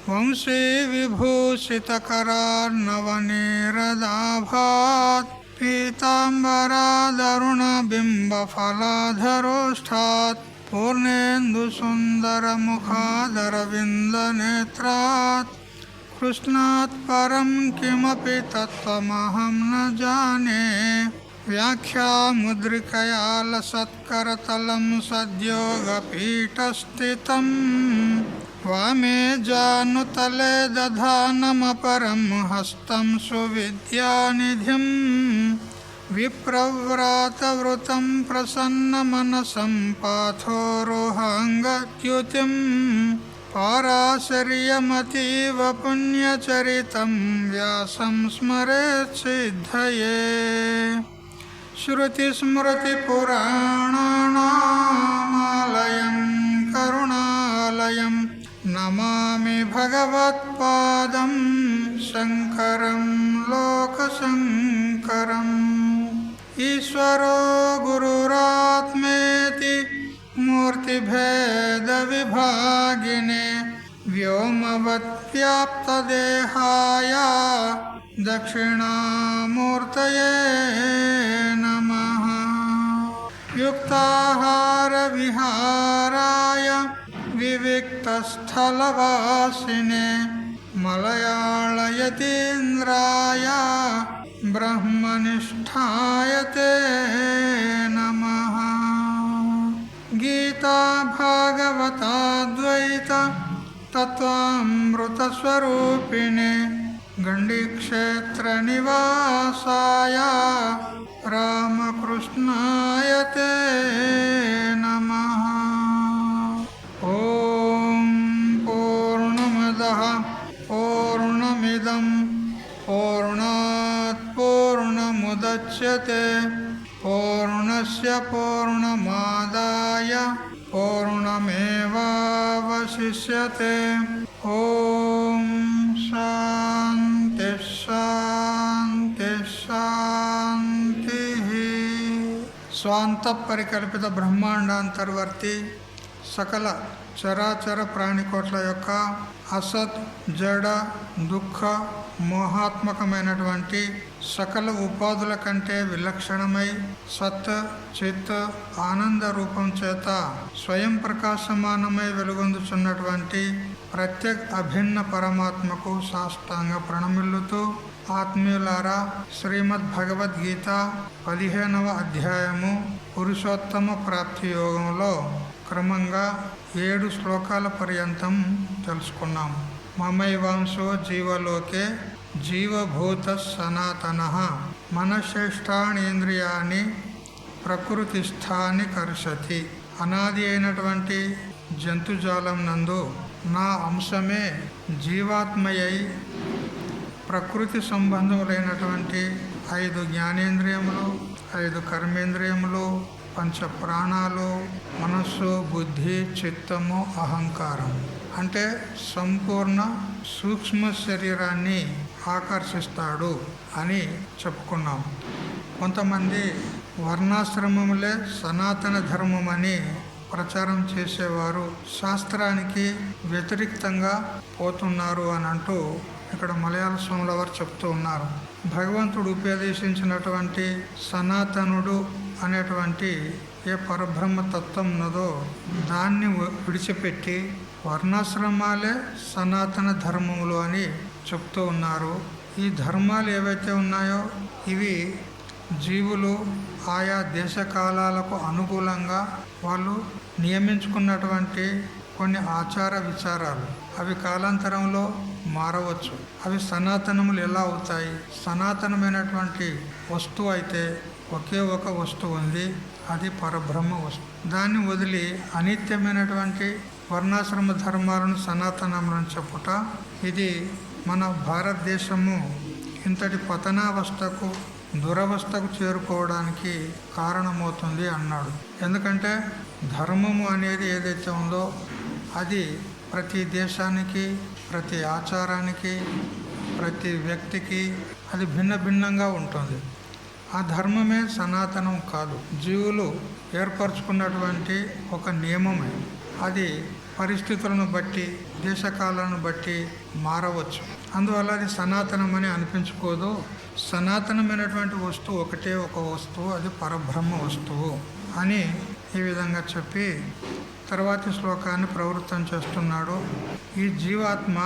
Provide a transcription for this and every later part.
వంశీ విభూషితకరార్ణవనేరదాభాత్ పీతాంబరాదరుణబింబఫలాధరోష్ఠాత్ పూర్ణేन्दुसुन्दरमुखादरविन्दनेत्रात् कृष्णात् परं किमपि तत्त्वमहं न जाने व्याख्यामुद्रिकया लसत्करतलं सद्योगपीठस्थितं वामे जानुतले दधानमपरं हस्तं सुविद्यानिधिं विप्रव्रातवृतं प्रसन्नमनसं पाथोरोहाङ्गद्युतिं पाराशर्यमतीव पुण्यचरितं व्यासं स्मरेत् सिद्धये श्रुतिस्मृतिपुराणानामालयं करुणालयं नमामि भगवत्पादं शङ्करं लोकशङ्करम् ईश्वरो गुरुरात्मेति मूर्तिभेदविभागिने व्योमवद्व्याप्तदेहाय दक्षिणामूर्तये नमः। युक्ताहारविहाराय विविक्तस्थलवासिने मलयाळयतीन्द्राय ब्रह्मनिष्ठाय ते नमः। गीता भागवताद्वैत तत्त्वामृतस्वरूपिणे गण्डीक्षेत्रनिवासाय रामकृष्णाय ते नमः। ॐ पूर्णमदः पूर्णमिदं पूर्णात् पूर्णमुदच्यते पूर्णस्य पूर्णमादाय पूर्णमेवावशिष्यते। ॐ शान्ति शान्ति शान्तिः। స్వాంతపరికల్పిత బ్రహ్మాండాంతర్వర్తి సకల చరాచర ప్రాణికోట్ల యొక్క అసత్ జడ దుఃఖ మోహాత్మకమైనటువంటి సకల ఉపాధుల కంటే విలక్షణమై సత్ చిత్ ఆనంద రూపం చేత స్వయం ప్రకాశమానమై వెలుగొందుచున్నటువంటి ప్రత్యేక అభిన్న పరమాత్మకు సాష్టాంగ ప్రణమిల్లుతూ ఆత్మీయులారా, శ్రీమద్ భగవద్గీత 15వ అధ్యాయము పురుషోత్తమ ప్రాప్తి యోగంలో క్రమంగా 7 శ్లోకాల పర్యంతం తెలుసుకున్నాం. మమైవాంశో జీవలోకే జీవభూత సనాతనః మనశ్రేష్టాణీంద్రియాన్ని ప్రకృతిస్థాని కర్షతి. అనాది అయినటువంటి జంతుజాలం నందు నా అంశమే జీవాత్మయై ప్రకృతి సంబంధములైనటువంటి 5 జ్ఞానేంద్రియములు, 5 కర్మేంద్రియములు, 5 ప్రాణాలు, మనస్సు, బుద్ధి, చిత్తము, అహంకారం అంటే సంపూర్ణ సూక్ష్మ శరీరాన్ని ఆకర్షిస్తాడు అని చెప్పుకున్నాం. కొంతమంది వర్ణాశ్రమములే సనాతన ధర్మమని ప్రచారం చేసేవారు శాస్త్రానికి వ్యతిరేకంగా పోతున్నారు అని అంటూ ఇక్కడ మలయాళ స్వాముల వారు చెప్తూ ఉన్నారు. భగవంతుడు ఉపదేశించినటువంటి సనాతనుడు అనేటువంటి ఏ పరబ్రహ్మ తత్వం ఉన్నదో దాన్ని విడిచిపెట్టి వర్ణాశ్రమాలే సనాతన ధర్మములు అని చెప్తూ ఉన్నారు. ఈ ధర్మాలు ఏవైతే ఉన్నాయో ఇవి జీవులు ఆయా దేశకాలాలకు అనుకూలంగా వాళ్ళు నియమించుకున్నటువంటి కొన్ని ఆచార విచారాలు. అవి కాలాంతరంలో మారవచ్చు. అవి సనాతనములు ఎలా అవుతాయి? సనాతనమైనటువంటి వస్తువు అయితే ఒకే ఒక వస్తువు ఉంది, అది పరబ్రహ్మ వస్తువు. దాన్ని వదిలి అనిత్యమైనటువంటి వర్ణాశ్రమ ధర్మాలను సనాతనములను చెప్పుట ఇది మన భారతదేశము ఇంతటి పతనావస్థకు దురవస్థకు చేరుకోవడానికి కారణమవుతుంది అన్నాడు. ఎందుకంటే ధర్మము అనేది ఏదైతే ఉందో అది ప్రతి దేశానికి, ప్రతి ఆచారానికి, ప్రతి వ్యక్తికి అది భిన్న భిన్నంగా ఉంటుంది. ఆ ధర్మమే సనాతనం కాదు, జీవులు ఏర్పరచుకున్నటువంటి ఒక నియమమే. అది పరిస్థితులను బట్టి, దేశకాలను బట్టి మారవచ్చు. అందువల్ల అది సనాతనమని అనిపించుకోదు. సనాతనమైనటువంటి వస్తువు ఒకటే ఒక వస్తువు, అది పరబ్రహ్మ వస్తువు అని ఈ విధంగా చెప్పి తర్వాతి శ్లోకాన్ని ప్రవృత్తం చేస్తున్నాడు. ఈ జీవాత్మ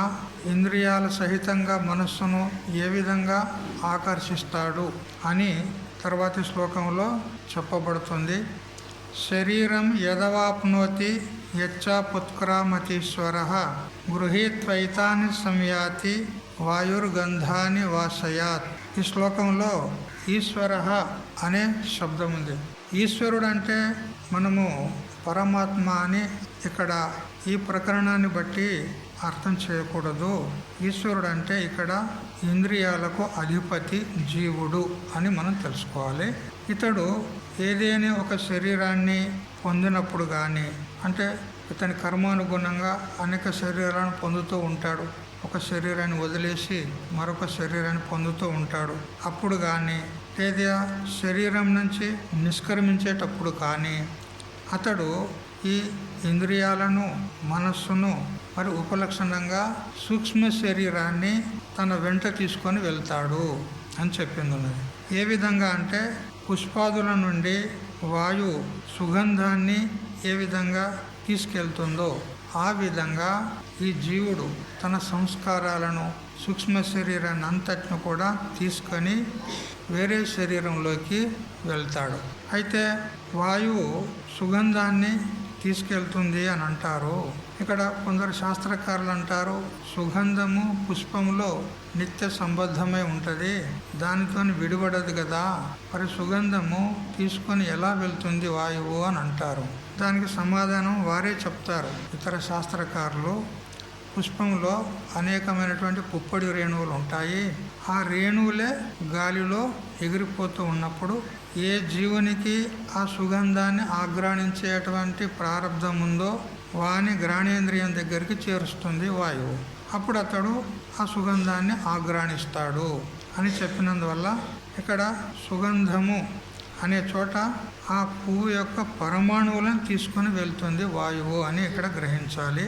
ఇంద్రియాల సహితంగా మనస్సును ఏ విధంగా ఆకర్షిస్తాడు అని తర్వాతి శ్లోకంలో చెప్పబడుతుంది. శరీరం యదవాప్నోతి యచ్చాపుత్క్రామతీశ్వర గృహీత్వైతాని సంయాతి వాయుర్గంధాని వాసయాత్. ఈ శ్లోకంలో ఈశ్వర అనే శబ్దం ఉంది. ఈశ్వరుడు అంటే మనము పరమాత్మ అని ఇక్కడ ఈ ప్రకరణాన్ని బట్టి అర్థం చేయకూడదు. ఈశ్వరుడు అంటే ఇక్కడ ఇంద్రియాలకు అధిపతి జీవుడు అని మనం తెలుసుకోవాలి. ఇతడు ఏదైనా ఒక శరీరాన్ని పొందినప్పుడు కానీ, అంటే ఇతని కర్మానుగుణంగా అనేక శరీరాలను పొందుతూ ఉంటాడు. ఒక శరీరాన్ని వదిలేసి మరొక శరీరాన్ని పొందుతూ ఉంటాడు. అప్పుడు కానీ లేదా శరీరం నుంచి నిష్క్రమించేటప్పుడు కానీ అతడు ఈ ఇంద్రియాలను, మనస్సును మరి ఉపలక్షణంగా సూక్ష్మ శరీరాన్ని తన వెంట తీసుకొని వెళ్తాడు అని చెప్పింది ఉన్నది. ఏ విధంగా అంటే పుష్పాదుల నుండి వాయు సుగంధాన్ని ఏ విధంగా తీసుకెళ్తుందో ఆ విధంగా ఈ జీవుడు తన సంస్కారాలను, సూక్ష్మ శరీరాన్ని అంతటిని కూడా తీసుకొని వేరే శరీరంలోకి వెళ్తాడు. అయితే వాయువు సుగంధాన్ని తీసుకెళ్తుంది అని అంటారు. ఇక్కడ కొందరు శాస్త్రకారులు అంటారు సుగంధము పుష్పంలో నిత్య సంబద్ధమై ఉంటుంది, దానితో విడిపడదు కదా, మరి సుగంధము తీసుకొని ఎలా వెళ్తుంది వాయువు అని అంటారు. దానికి సమాధానం వారే చెప్తారు. ఇతర శాస్త్రకారులు పుష్పంలో అనేకమైనటువంటి పుప్పొడి రేణువులు ఉంటాయి. ఆ రేణువులే గాలిలో ఎగిరిపోతూ ఉన్నప్పుడు ఏ జీవునికి ఆ సుగంధాన్ని ఆఘ్రాణించేటువంటి ప్రారంధం ఉందో వాని గ్రాణేంద్రియం దగ్గరికి చేరుస్తుంది వాయువు. అప్పుడు అతడు ఆ సుగంధాన్ని ఆఘ్రాణిస్తాడు అని చెప్పినందువల్ల ఇక్కడ సుగంధము అనే చోట ఆ పువ్వు యొక్క పరమాణువులను తీసుకొని వెళ్తుంది వాయువు అని ఇక్కడ గ్రహించాలి.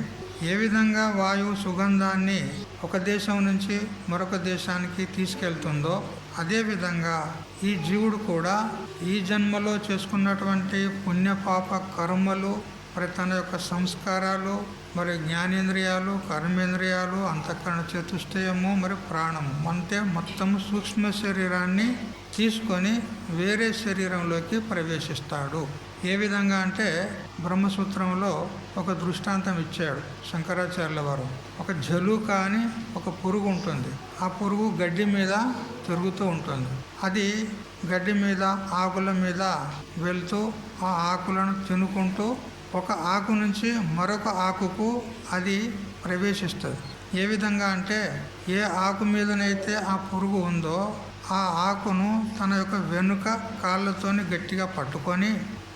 ఏ విధంగా వాయువు సుగంధాన్ని ఒక దేశం నుంచి మరొక దేశానికి తీసుకెళ్తుందో అదేవిధంగా ఈ జీవుడు కూడా ఈ జన్మలో చేసుకున్నటువంటి పుణ్యపాప కర్మలు, మరి తన యొక్క సంస్కారాలు, మరి జ్ఞానేంద్రియాలు, కర్మేంద్రియాలు, అంతఃకరణ చతుష్టయము, మరి ప్రాణము అంటే మొత్తం సూక్ష్మ శరీరాన్ని తీసుకొని వేరే శరీరంలోకి ప్రవేశిస్తాడు. ఏ విధంగా అంటే బ్రహ్మసూత్రంలో ఒక దృష్టాంతం ఇచ్చాడు శంకరాచార్యుల వారు. ఒక జలుక అని ఒక పురుగు ఉంటుంది. ఆ పురుగు గడ్డి మీద తిరుగుతూ ఉంటుంది. అది గడ్డి మీద, ఆకుల మీద వెళ్తూ ఆ ఆకులను తినుకుంటూ ఒక ఆకు నుంచి మరొక ఆకుకు అది ప్రవేశిస్తుంది. ఏ విధంగా అంటే ఏ ఆకు మీదనైతే ఆ పురుగు ఉందో ఆ ఆకును తన యొక్క వెనుక కాళ్ళతోని గట్టిగా పట్టుకొని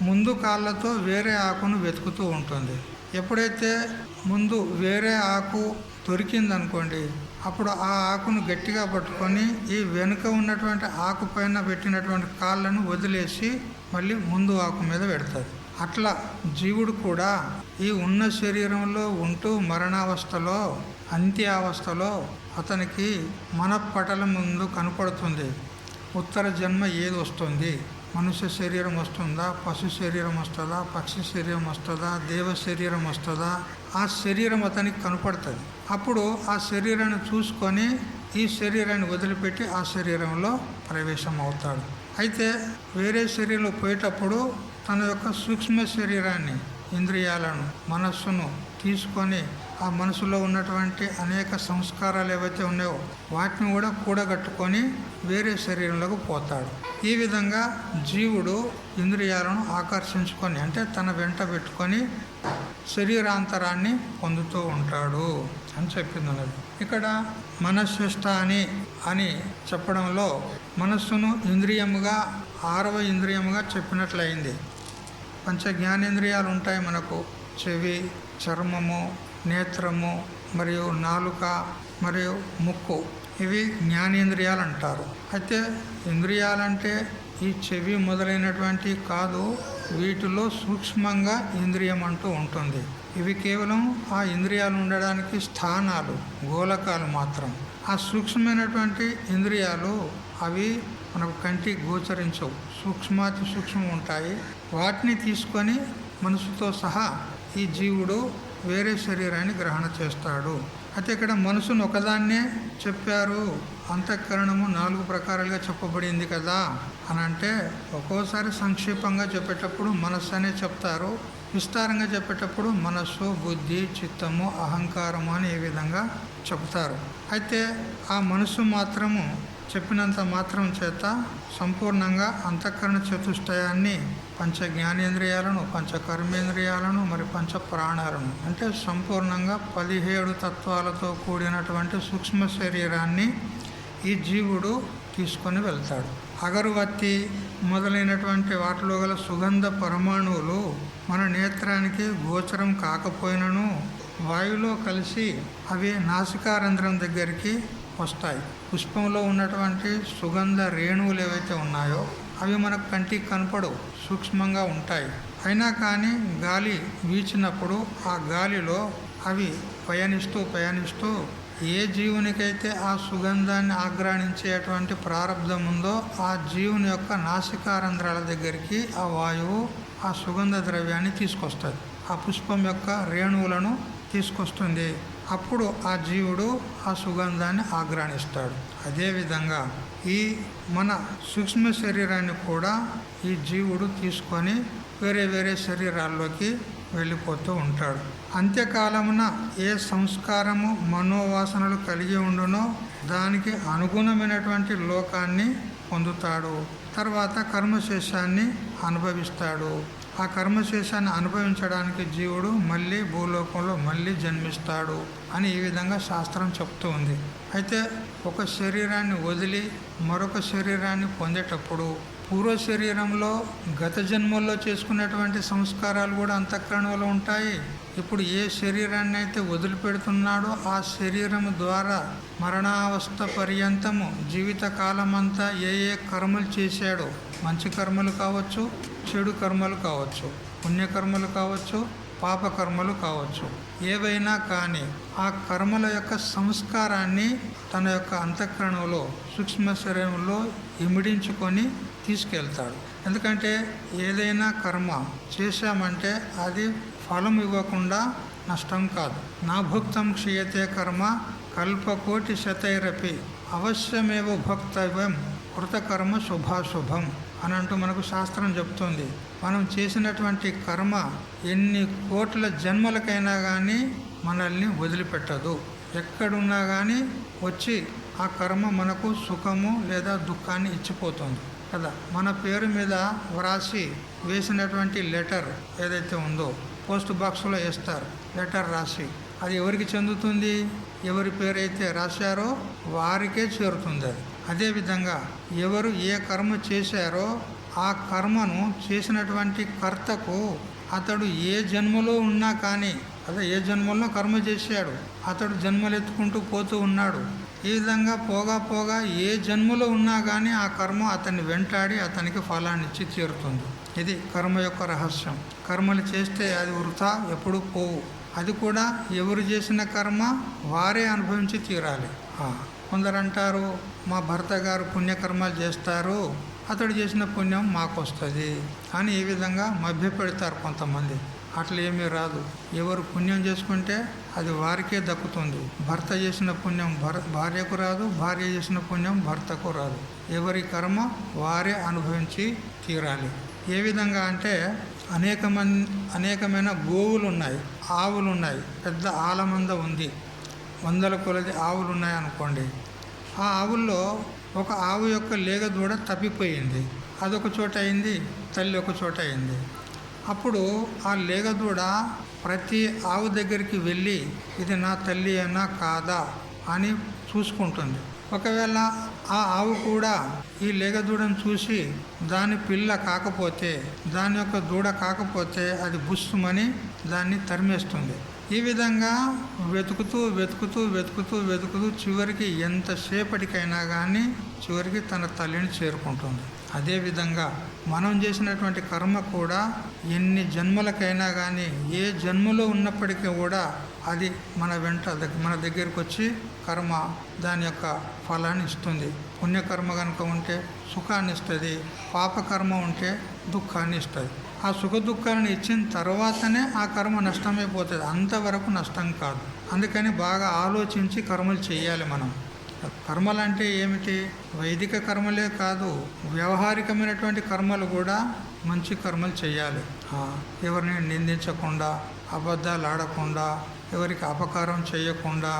ముందు కాళ్ళతో వేరే ఆకును వెతుకుతూ ఉంటుంది. ఎప్పుడైతే ముందు వేరే ఆకు దొరికిందనుకోండి, అప్పుడు ఆ ఆకును గట్టిగా పట్టుకొని ఈ వెనుక ఉన్నటువంటి ఆకు పైన పెట్టినటువంటి కాళ్ళను వదిలేసి మళ్ళీ ముందు ఆకు మీద పెడుతుంది. అట్లా జీవుడు కూడా ఈ ఉన్న శరీరంలో ఉంటూ మరణావస్థలో, అంత్యావస్థలో అతనికి మనపటల ముందు కనపడుతుంది ఉత్తర జన్మ ఏది వస్తుంది. మనుష్య శరీరం వస్తుందా, పశు శరీరం వస్తుందా, పక్షి శరీరం వస్తుందా, దేవ శరీరం వస్తుందా, ఆ శరీరం అతనికి కనపడుతుంది. అప్పుడు ఆ శరీరాన్ని చూసుకొని ఈ శరీరాన్ని వదిలిపెట్టి ఆ శరీరంలో ప్రవేశం అవుతాడు. అయితే వేరే శరీరంలో పోయేటప్పుడు తన యొక్క సూక్ష్మ శరీరాన్ని, ఇంద్రియాలను, మనస్సును తీసుకొని ఆ మనసులో ఉన్నటువంటి అనేక సంస్కారాలు ఏవైతే ఉన్నాయో వాటిని కూడా కూడగట్టుకొని వేరే శరీరంలోకి పోతాడు. ఈ విధంగా జీవుడు ఇంద్రియాలను ఆకర్షించుకొని అంటే తన వెంట పెట్టుకొని శరీరాంతరాన్ని పొందుతూ ఉంటాడు అని చెప్పింది ఉన్నది. ఇక్కడ మనశ్శిష్టాని అని చెప్పడంలో మనస్సును ఇంద్రియముగా 6వ ఇంద్రియముగా చెప్పినట్లయింది. పంచ జ్ఞానేంద్రియాలు ఉంటాయి మనకు. చెవి, చర్మము, నేత్రము, మరియు నాలుక, మరియు ముక్కు. ఇవి జ్ఞానేంద్రియాలు అంటారు. అయితే ఇంద్రియాలంటే ఈ చెవి మొదలైనటువంటి కాదు, వీటిలో సూక్ష్మంగా ఇంద్రియం అంటూ ఉంటుంది. ఇవి కేవలం ఆ ఇంద్రియాలు ఉండడానికి స్థానాలు, గోళకాలు మాత్రం. ఆ సూక్ష్మమైనటువంటి ఇంద్రియాలు అవి మనకు కంటికి గోచరించవు, సూక్ష్మాతి సూక్ష్మం ఉంటాయి. వాటిని తీసుకొని మనసుతో సహా ఈ జీవుడు వేరే శరీరాన్ని గ్రహణ చేస్తాడు. అయితే ఇక్కడ మనసును ఒకదాన్నే చెప్పారు. అంతఃకరణము 4 ప్రకారాలుగా చెప్పబడింది కదా అని అంటే, ఒక్కోసారి సంక్షేపంగా చెప్పేటప్పుడు మనస్సు అనే చెప్తారు, విస్తారంగా చెప్పేటప్పుడు మనస్సు, బుద్ధి, చిత్తము, అహంకారము అని ఈ విధంగా చెప్తారు. అయితే ఆ మనస్సు మాత్రము చెప్పినంత మాత్రం చేత సంపూర్ణంగా అంతఃకరణ చతుష్టయాన్ని, పంచ జ్ఞానేంద్రియాలను, పంచ కర్మేంద్రియాలను, మరి పంచ ప్రాణాలను, అంటే సంపూర్ణంగా 17 తత్వాలతో కూడినటువంటి సూక్ష్మ శరీరాన్ని ఈ జీవుడు తీసుకొని వెళ్తాడు. అగరువత్తి మొదలైనటువంటి వాటిలో గల సుగంధ పరమాణువులు మన నేత్రానికి గోచరం కాకపోయినను వాయువులో కలిసి అవి నాసికారంధ్రం దగ్గరికి వస్తాయి. పుష్పంలో ఉన్నటువంటి సుగంధ రేణువులు ఏవైతే ఉన్నాయో అవి మనకు కంటికి కనపడవు, సూక్ష్మంగా ఉంటాయి. అయినా కానీ గాలి వీచినప్పుడు ఆ గాలిలో అవి పయనిస్తూ ఏ జీవునికైతే ఆ సుగంధాన్ని ఆగ్రాణించేటువంటి ప్రారంధం ఉందో ఆ జీవుని యొక్క నాసికారంధ్రాల దగ్గరికి ఆ వాయువు ఆ సుగంధ ద్రవ్యాన్ని తీసుకొస్తుంది, ఆ పుష్పం యొక్క రేణువులను తీసుకొస్తుంది. అప్పుడు ఆ జీవుడు ఆ సుగంధాన్ని ఆగ్రాణిస్తాడు. అదేవిధంగా ఈ మన సూక్ష్మ శరీరాన్ని కూడా ఈ జీవుడు తీసుకొని వేరే వేరే శరీరాల్లోకి వెళ్ళిపోతూ ఉంటాడు. అంత్యకాలమున ఏ సంస్కారము మనోవాసనలు కలిగి ఉండునో దానికి అనుగుణమైనటువంటి లోకాన్ని పొందుతాడు. తర్వాత కర్మశేషాన్ని అనుభవిస్తాడు. ఆ కర్మశేషాన్ని అనుభవించడానికి జీవుడు మళ్ళీ భూలోకంలో మళ్ళీ జన్మిస్తాడు అని ఈ విధంగా శాస్త్రం చెప్తూ ఉంది. అయితే ఒక శరీరాన్ని వదిలి మరొక శరీరాన్ని పొందేటప్పుడు పూర్వ శరీరంలో గత జన్మల్లో చేసుకున్నటువంటి సంస్కారాలు కూడా అంతఃకరణలో ఉంటాయి. ఇప్పుడు ఏ శరీరాన్ని అయితే వదిలిపెడుతున్నాడో ఆ శరీరం ద్వారా మరణావస్థ పర్యంతము జీవితకాలమంతా ఏ ఏ కర్మలు చేశాడో, మంచి కర్మలు కావచ్చు, చెడు కర్మలు కావచ్చు, పుణ్యకర్మలు కావచ్చు, పాపకర్మలు కావచ్చు, ఏవైనా కానీ ఆ కర్మల యొక్క సంస్కారాన్ని తన యొక్క అంతఃకరణలో సూక్ష్మ శరీరంలో ఇమిడించుకొని తీసుకెళ్తాడు. ఎందుకంటే ఏదైనా కర్మ చేశామంటే అది ఫలం ఇవ్వకుండా నష్టం కాదు. నా భుక్తం క్షీయతే కర్మ కల్పకోటి శతైరపి అవశ్యమేవ భక్తవ్యం కృతకర్మ శుభాశుభం అని అంటూ మనకు శాస్త్రం చెప్తుంది. మనం చేసినటువంటి కర్మ ఎన్ని కోట్ల జన్మలకైనా కానీ మనల్ని వదిలిపెట్టదు. ఎక్కడున్నా కానీ వచ్చి ఆ కర్మ మనకు సుఖము లేదా దుఃఖాన్ని ఇచ్చిపోతుంది కదా. మన పేరు మీద వ్రాసి వేసినటువంటి లెటర్ ఏదైతే ఉందో పోస్ట్ బాక్స్లో వేస్తారు. లెటర్ రాసి అది ఎవరికి చెందుతుంది? ఎవరి పేరైతే రాశారో వారికే చేరుతుంది అది. అదేవిధంగా ఎవరు ఏ కర్మ చేశారో ఆ కర్మను చేసినటువంటి కర్తకు అతడు ఏ జన్మలో ఉన్నా కానీ, అదే ఏ జన్మలో కర్మ చేశాడు, అతడు జన్మలు ఎత్తుకుంటూ పోతూ ఉన్నాడు. ఈ విధంగా పోగా ఏ జన్మలో ఉన్నా కానీ ఆ కర్మ అతన్ని వెంటాడి అతనికి ఫలాన్ని ఇచ్చి తీరుతుంది. ఇది కర్మ యొక్క రహస్యం. కర్మలు చేస్తే అది వృథా ఎప్పుడు పోవు. అది కూడా ఎవరు చేసిన కర్మ వారే అనుభవించి తీరాలి. కొందరు అంటారు, మా భర్త గారు పుణ్యకర్మలు చేస్తారు, అతడు చేసిన పుణ్యం మాకు వస్తుంది అని ఈ విధంగా మభ్యపెడతారు కొంతమంది. అట్లా ఏమీ రాదు. ఎవరు పుణ్యం చేసుకుంటే అది వారికే దక్కుతుంది. భర్త చేసిన పుణ్యం భార్యకు రాదు, భార్య చేసిన పుణ్యం భర్తకు రాదు. ఎవరి కర్మ వారే అనుభవించి తీరాలి. ఏ విధంగా అంటే అనేకమైన గోవులు ఉన్నాయి, ఆవులు ఉన్నాయి, పెద్ద ఆలమంద ఉంది, వందల కొలది ఆవులు ఉన్నాయి అనుకోండి. ఆ ఆవుల్లో ఒక ఆవు యొక్క లేగ దూడ తప్పిపోయింది. అదొక చోట అయింది, తల్లి ఒక చోట అయింది. అప్పుడు ఆ లేగ దూడ ప్రతి ఆవు దగ్గరికి వెళ్ళి ఇది నా తల్లి అయినా కాదా అని చూసుకుంటుంది. ఒకవేళ ఆ ఆవు కూడా ఈ లేగ దూడను చూసి దాని పిల్ల కాకపోతే, దాని యొక్క దూడ కాకపోతే అది బుస్సుమని దాన్ని తరిమేస్తుంది. ఈ విధంగా వెతుకుతూ వెతుకుతూ వెతుకుతూ వెతుకుతూ చివరికి ఎంతసేపటికైనా కానీ చివరికి తన తల్లిని చేరుకుంటుంది. అదేవిధంగా మనం చేసినటువంటి కర్మ కూడా ఎన్ని జన్మలకైనా కానీ ఏ జన్మలో ఉన్నప్పటికీ కూడా అది మన దగ్గరికి వచ్చి కర్మ దాని యొక్క ఫలాన్ని ఇస్తుంది. పుణ్యకర్మ కనుక ఉంటే సుఖాన్ని ఇస్తుంది, పాపకర్మ ఉంటే దుఃఖాన్ని ఇస్తుంది. ఆ సుఖ దుఃఖాలను ఇచ్చిన తర్వాతనే ఆ కర్మ నష్టమైపోతుంది, అంతవరకు నష్టం కాదు. అందుకని బాగా ఆలోచించి కర్మలు చేయాలి. మనం కర్మలు అంటే ఏమిటి? వైదిక కర్మలే కాదు, వ్యవహారికమైనటువంటి కర్మలు కూడా మంచి కర్మలు చేయాలి. ఎవరిని నిందించకుండా, అబద్ధాలు ఆడకుండా, ఎవరికి అపకారం చేయకుండా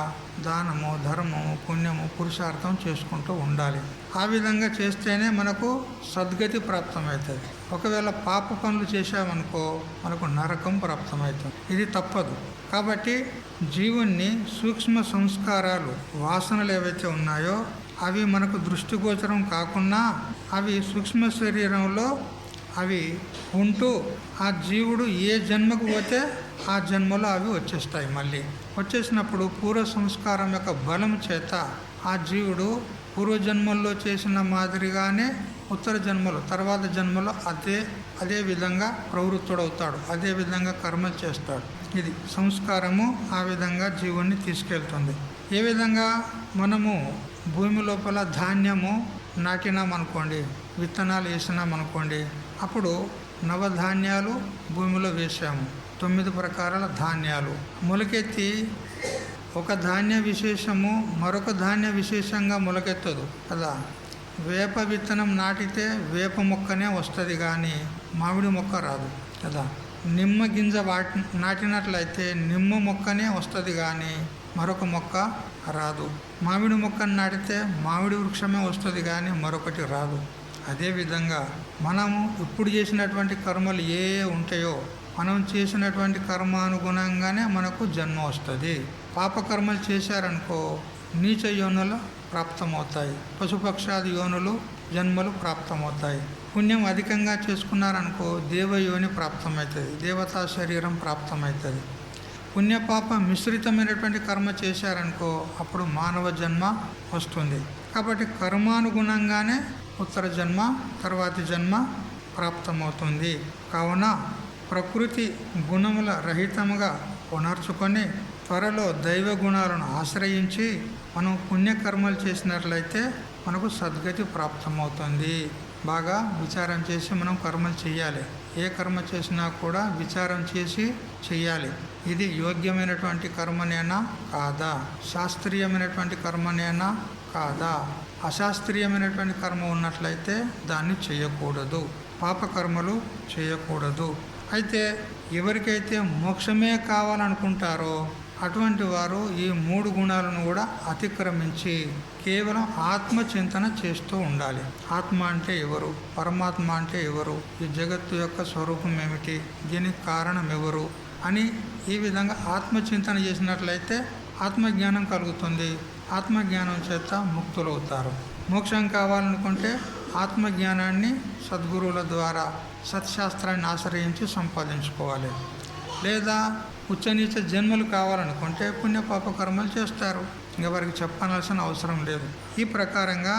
దానము, ధర్మము, పుణ్యము, పురుషార్థం చేసుకుంటూ ఉండాలి. ఆ విధంగా చేస్తేనే మనకు సద్గతి ప్రాప్తమవుతుంది. ఒకవేళ పాప పనులు చేశామనుకో మనకు నరకం ప్రాప్తమవుతుంది. ఇది తప్పదు. కాబట్టి జీవుణ్ణి సూక్ష్మ సంస్కారాలు, వాసనలు ఏవైతే ఉన్నాయో అవి మనకు దృష్టిగోచరం కాకుండా అవి సూక్ష్మ శరీరంలో అవి ఉంటూ ఆ జీవుడు ఏ జన్మకు పోతే ఆ జన్మలో అవి వచ్చేస్తాయి. మళ్ళీ వచ్చేసినప్పుడు పూర్వ సంస్కారం యొక్క బలం చేత ఆ జీవుడు పూర్వజన్మల్లో చేసిన మాదిరిగానే ఉత్తర జన్మలో, తర్వాత జన్మలో అదే విధంగా ప్రవృత్తుడవుతాడు, అదే విధంగా కర్మలు చేస్తాడు. ఇది సంస్కారము ఆ విధంగా జీవుణ్ణి తీసుకెళ్తుంది. ఏ విధంగా మనము భూమి లోపల ధాన్యము నాటినామనుకోండి, విత్తనాలు వేసినామనుకోండి, అప్పుడు నవధాన్యాలు భూమిలో వేసాము, 9 ప్రకారాల ధాన్యాలు మొలకెత్తి ఒక ధాన్య విశేషము మరొక ధాన్య విశేషంగా మొలకెత్తదు కదా. వేప విత్తనం నాటితే వేప మొక్కనే వస్తుంది కానీ మామిడి మొక్క రాదు కదా. నిమ్మ గింజ నాటినట్లయితే నిమ్మ మొక్కనే వస్తుంది కానీ మరొక మొక్క రాదు. మామిడి మొక్కను నాటితే మామిడి వృక్షమే వస్తుంది కానీ మరొకటి రాదు. అదేవిధంగా మనము ఇప్పుడు చేసినటువంటి కర్మలు ఏ ఉంటాయో మనం చేసినటువంటి కర్మానుగుణంగానే మనకు జన్మ వస్తుంది. పాపకర్మలు చేశారనుకో నీచ యోనులు ప్రాప్తమవుతాయి, పశుపక్షాది యోనులు జన్మలు ప్రాప్తమవుతాయి. పుణ్యం అధికంగా చేసుకున్నారనుకో దేవయోని ప్రాప్తమవుతుంది, దేవతా శరీరం ప్రాప్తమవుతుంది. పుణ్యపాప మిశ్రితమైనటువంటి కర్మ చేశారనుకో అప్పుడు మానవ జన్మ వస్తుంది. కాబట్టి కర్మానుగుణంగానే ఉత్తర జన్మ, తర్వాతి జన్మ ప్రాప్తమవుతుంది. కావున ప్రకృతి గుణముల రహితముగా పునర్చుకొని త్వరలో దైవ గుణాలను ఆశ్రయించి మనం పుణ్యకర్మలు చేసినట్లయితే మనకు సద్గతి ప్రాప్తమవుతుంది. బాగా విచారం చేసి మనం కర్మలు చేయాలి. ఏ కర్మ చేసినా కూడా విచారం చేసి చేయాలి. ఇది యోగ్యమైనటువంటి కర్మనేనా కాదా, శాస్త్రీయమైనటువంటి కర్మనేనా కాదా. అశాస్త్రీయమైనటువంటి కర్మ ఉన్నట్లయితే దాన్ని చేయకూడదు, పాపకర్మలు చేయకూడదు. అయితే ఎవరికైతే మోక్షమే కావాలనుకుంటారో అటువంటి వారు ఈ 3 గుణాలను కూడా అతిక్రమించి కేవలం ఆత్మచింతన చేస్తూ ఉండాలి. ఆత్మ అంటే ఎవరు, పరమాత్మ అంటే ఎవరు, ఈ జగత్తు యొక్క స్వరూపం ఏమిటి, దీనికి కారణం ఎవరు అని ఈ విధంగా ఆత్మచింతన చేసినట్లయితే ఆత్మజ్ఞానం కలుగుతుంది. ఆత్మజ్ఞానం చేత ముక్తులవుతారు. మోక్షం కావాలనుకుంటే ఆత్మజ్ఞానాన్ని సద్గురువుల ద్వారా సత్శాస్త్రాన్ని ఆశ్రయించి సంపాదించుకోవాలి. లేదా ఉచ్చనీచ జన్మలు కావాలనుకుంటే పుణ్యపాప కర్మలు చేస్తారు. ఇంకా వారికి చెప్పనవలసిన అవసరం లేదు. ఈ ప్రకారంగా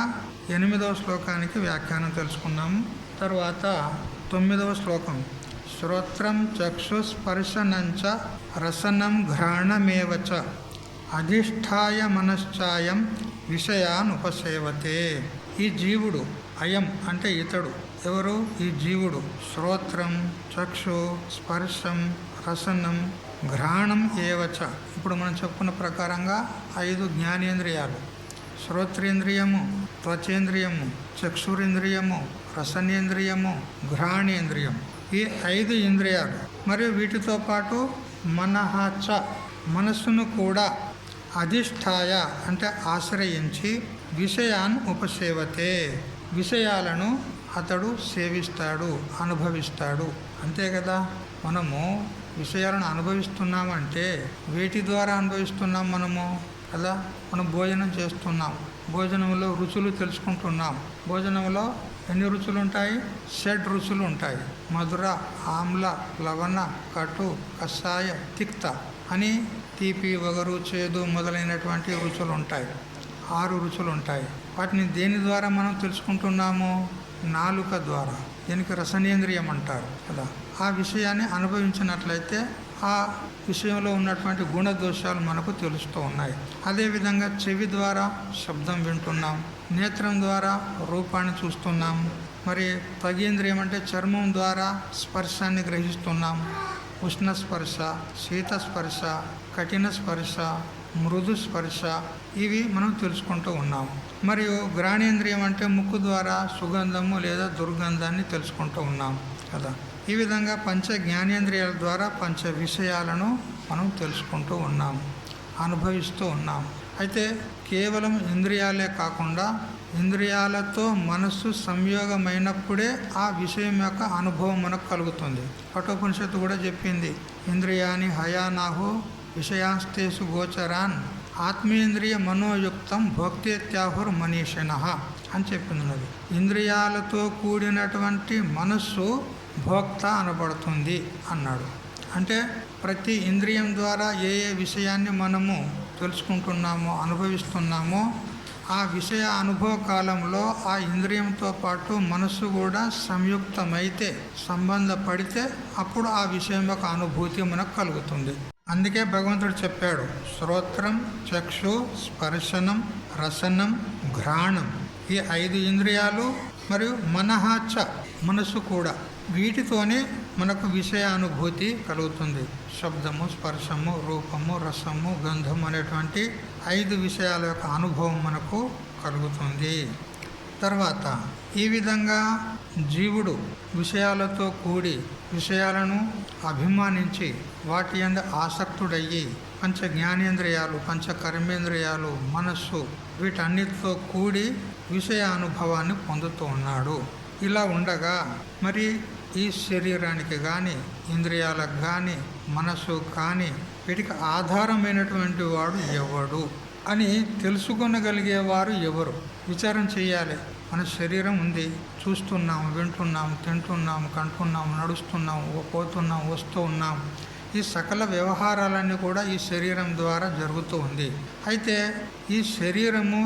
8వ శ్లోకానికి వ్యాఖ్యానం తెలుసుకున్నాము. తర్వాత 9వ శ్లోకం. శ్రోత్రం చక్షుస్పర్శనంచ రసనం ఘ్రాణమేవచ అధిష్ఠాయ మనశ్చాయం విషయాన్ ఉపసేవతే. ఈ జీవుడు, అయం అంటే ఇతడు, ఎవరు? ఈ జీవుడు శ్రోత్రం, చక్షు, స్పర్శం, రసనం, ఘ్రాణం ఏవచ. ఇప్పుడు మనం చెప్పుకున్న ప్రకారంగా 5 జ్ఞానేంద్రియాలు: శ్రోత్రేంద్రియము, త్వచేంద్రియము, చక్షురింద్రియము, రసనేంద్రియము, ఘ్రాణేంద్రియం. ఈ 5 ఇంద్రియాలు మరియు వీటితో పాటు మనహచ, మనస్సును కూడా అధిష్ఠాయ అంటే ఆశ్రయించి విషయాన్ ఉపసేవతే, విషయాలను అతడు సేవిస్తాడు, అనుభవిస్తాడు. అంతే కదా. మనము విషయాలను అనుభవిస్తున్నామంటే వేటి ద్వారా అనుభవిస్తున్నాం మనము కదా. మనం భోజనం చేస్తున్నాం, భోజనంలో రుచులు తెలుసుకుంటున్నాం. భోజనంలో ఎన్ని రుచులు ఉంటాయి? 7 రుచులు ఉంటాయి. మధుర, ఆమ్ల, లవణ, కటు, కషాయ, తిక్త అని తీపి, వగరు, చేదు మొదలైనటువంటి రుచులు ఉంటాయి. 6 రుచులు ఉంటాయి. వాటిని దేని ద్వారా మనం తెలుసుకుంటున్నాము? నాలుక ద్వారా. దీనికి రసనేంద్రియం అంటారు కదా. ఆ విషయాన్ని అనుభవించినట్లయితే ఆ విషయంలో ఉన్నటువంటి గుణదోషాలు మనకు తెలుస్తూ ఉన్నాయి. అదేవిధంగా చెవి ద్వారా శబ్దం వింటున్నాం, నేత్రం ద్వారా రూపాన్ని చూస్తున్నాం, మరి త్వగేంద్రియం అంటే చర్మం ద్వారా స్పర్శాన్ని గ్రహిస్తున్నాం. ఉష్ణ స్పర్శ, శీత స్పర్శ, కఠిన స్పర్శ, మృదు స్పర్శ ఇవి మనం తెలుసుకుంటూ ఉన్నాం. మరియు గ్రాణేంద్రియం అంటే ముక్కు ద్వారా సుగంధము లేదా దుర్గంధాన్ని తెలుసుకుంటూ ఉన్నాం కదా. ఈ విధంగా పంచ జ్ఞానేంద్రియాల ద్వారా పంచ విషయాలను మనం తెలుసుకుంటూ ఉన్నాం, అనుభవిస్తూ ఉన్నాం. అయితే కేవలం ఇంద్రియాలే కాకుండా ఇంద్రియాలతో మనస్సు సంయోగమైనప్పుడే ఆ విషయం యొక్క అనుభవం మనకు కలుగుతుంది. కఠోపనిషత్తు కూడా చెప్పింది, ఇంద్రియాని హయానాహు విషయాస్తేసు గోచరాన్ ఆత్మేంద్రియ మనోయుక్తం భోక్తేత్యాహుర్ మనీషిణః అని చెప్పింది. ఇంద్రియాలతో కూడినటువంటి మనస్సు భోక్త అనబడుతుంది అన్నాడు. అంటే ప్రతి ఇంద్రియం ద్వారా ఏ ఏ విషయాన్ని మనము తెలుసుకుంటున్నామో, అనుభవిస్తున్నామో ఆ విషయ అనుభవ కాలంలో ఆ ఇంద్రియంతో పాటు మనస్సు కూడా సంయుక్తమైతే, సంబంధపడితే అప్పుడు ఆ విషయం యొక్క అనుభూతి మనకు కలుగుతుంది. అందుకే భగవంతుడు చెప్పాడు, శ్రోత్రం, చక్షు, స్పర్శనం, రసనం, ఘ్రాణం ఈ 5 ఇంద్రియాలు మరియు మనహాచ మనస్సు కూడా, వీటితోనే మనకు విషయ అనుభూతి కలుగుతుంది. శబ్దము, స్పర్శము, రూపము, రసము, గంధము అనేటువంటి 5 విషయాల యొక్క అనుభవం మనకు కలుగుతుంది. తర్వాత ఈ విధంగా జీవుడు విషయాలతో కూడి విషయాలను అభిమానించి వాటి యందు ఆసక్తుడయ్యి పంచ జ్ఞానేంద్రియాలు, పంచ కర్మేంద్రియాలు, మనస్సు వీటన్నిటితో కూడి విషయ అనుభవాన్ని పొందుతూ ఉన్నాడు. ఇలా ఉండగా మరి ఈ శరీరానికి కానీ, ఇంద్రియాలకు కానీ, మనస్సు కానీ వీటికి ఆధారమైనటువంటి వాడు ఎవడు అని తెలుసుకొనగలిగేవారు ఎవరు? విచారం చేయాలి. మన శరీరం ఉంది, చూస్తున్నాం, వింటున్నాం, తింటున్నాం, కంటున్నాం, నడుస్తున్నాం, పోతున్నాం, వస్తూ ఉన్నాం. ఈ సకల వ్యవహారాలన్నీ కూడా ఈ శరీరం ద్వారా జరుగుతూ ఉంది. అయితే ఈ శరీరము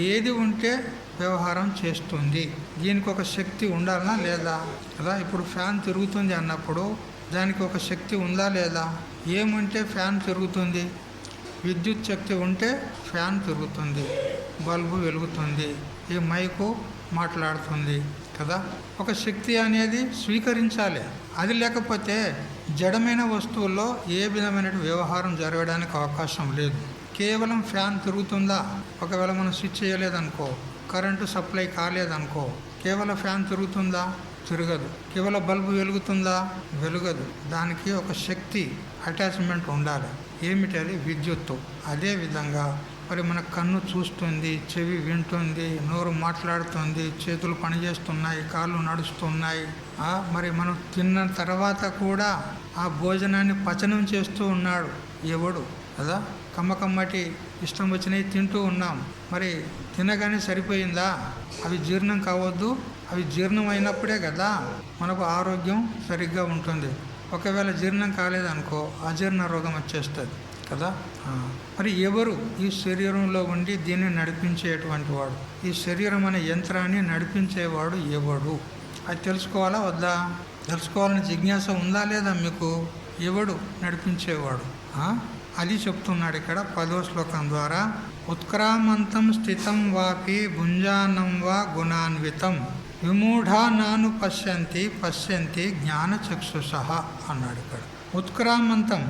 ఏది ఉంటే వ్యవహారం చేస్తుంది? దీనికి ఒక శక్తి ఉండాలనా లేదా? కదా, ఇప్పుడు ఫ్యాన్ తిరుగుతుంది అన్నప్పుడు దానికి ఒక శక్తి ఉందా లేదా? ఏముంటే ఫ్యాన్ తిరుగుతుంది? విద్యుత్ శక్తి ఉంటే ఫ్యాన్ తిరుగుతుంది, బల్బు వెలుగుతుంది, ఈ మైకు మాట్లాడుతుంది కదా. ఒక శక్తి అనేది స్వీకరించాలి. అది లేకపోతే జడమైన వస్తువుల్లో ఏ విధమైన వ్యవహారం జరగడానికి అవకాశం లేదు. కేవలం ఫ్యాన్ తిరుగుతుందా? ఒకవేళ మనం స్విచ్ చేయలేదనుకో, కరెంటు సప్లై కాలేదనుకో, కేవలం ఫ్యాన్ తిరుగుతుందా? తిరగదు. కేవలం బల్బు వెలుగుతుందా? వెలుగదు. దానికి ఒక శక్తి అటాచ్మెంట్ ఉండాలి. ఏమిటి అది? విద్యుత్తు. అదేవిధంగా మరి మన కన్ను చూస్తుంది, చెవి వింటుంది, నోరు మాట్లాడుతుంది, చేతులు పనిచేస్తున్నాయి, కాళ్ళు నడుస్తున్నాయి. మరి మనం తిన్న తర్వాత కూడా ఆ భోజనాన్ని పచనం చేస్తూ ఉన్నాడు ఎవడు కదా. కమ్మకమ్మటి ఇష్టం వచ్చినవి తింటూ ఉన్నాం. మరి తినగానే సరిపోయిందా? అవి జీర్ణం కావద్దు. అవి జీర్ణం అయినప్పుడే కదా మనకు ఆరోగ్యం సరిగ్గా ఉంటుంది. ఒకవేళ జీర్ణం కాలేదనుకో అజీర్ణ రోగం వచ్చేస్తుంది కదా. మరి ఎవరు ఈ శరీరంలో ఉండి దీన్ని నడిపించేటువంటి వాడు? ఈ శరీరం అనే యంత్రాన్ని నడిపించేవాడు ఎవడు? అది తెలుసుకోవాలా వద్దా? తెలుసుకోవాలని జిజ్ఞాస ఉందా లేదా మీకు? ఎవడు నడిపించేవాడు? అది చెప్తున్నాడు ఇక్కడ 10వ శ్లోకం ద్వారా. ఉత్క్రామంతం స్థితం వాపి భుంజానం వా గుణాన్వితం విమూఢా నాను పశ్యంతి పశ్యంతి జ్ఞానచక్షుషః అన్నాడు ఇక్కడ. ఉత్క్రామంతం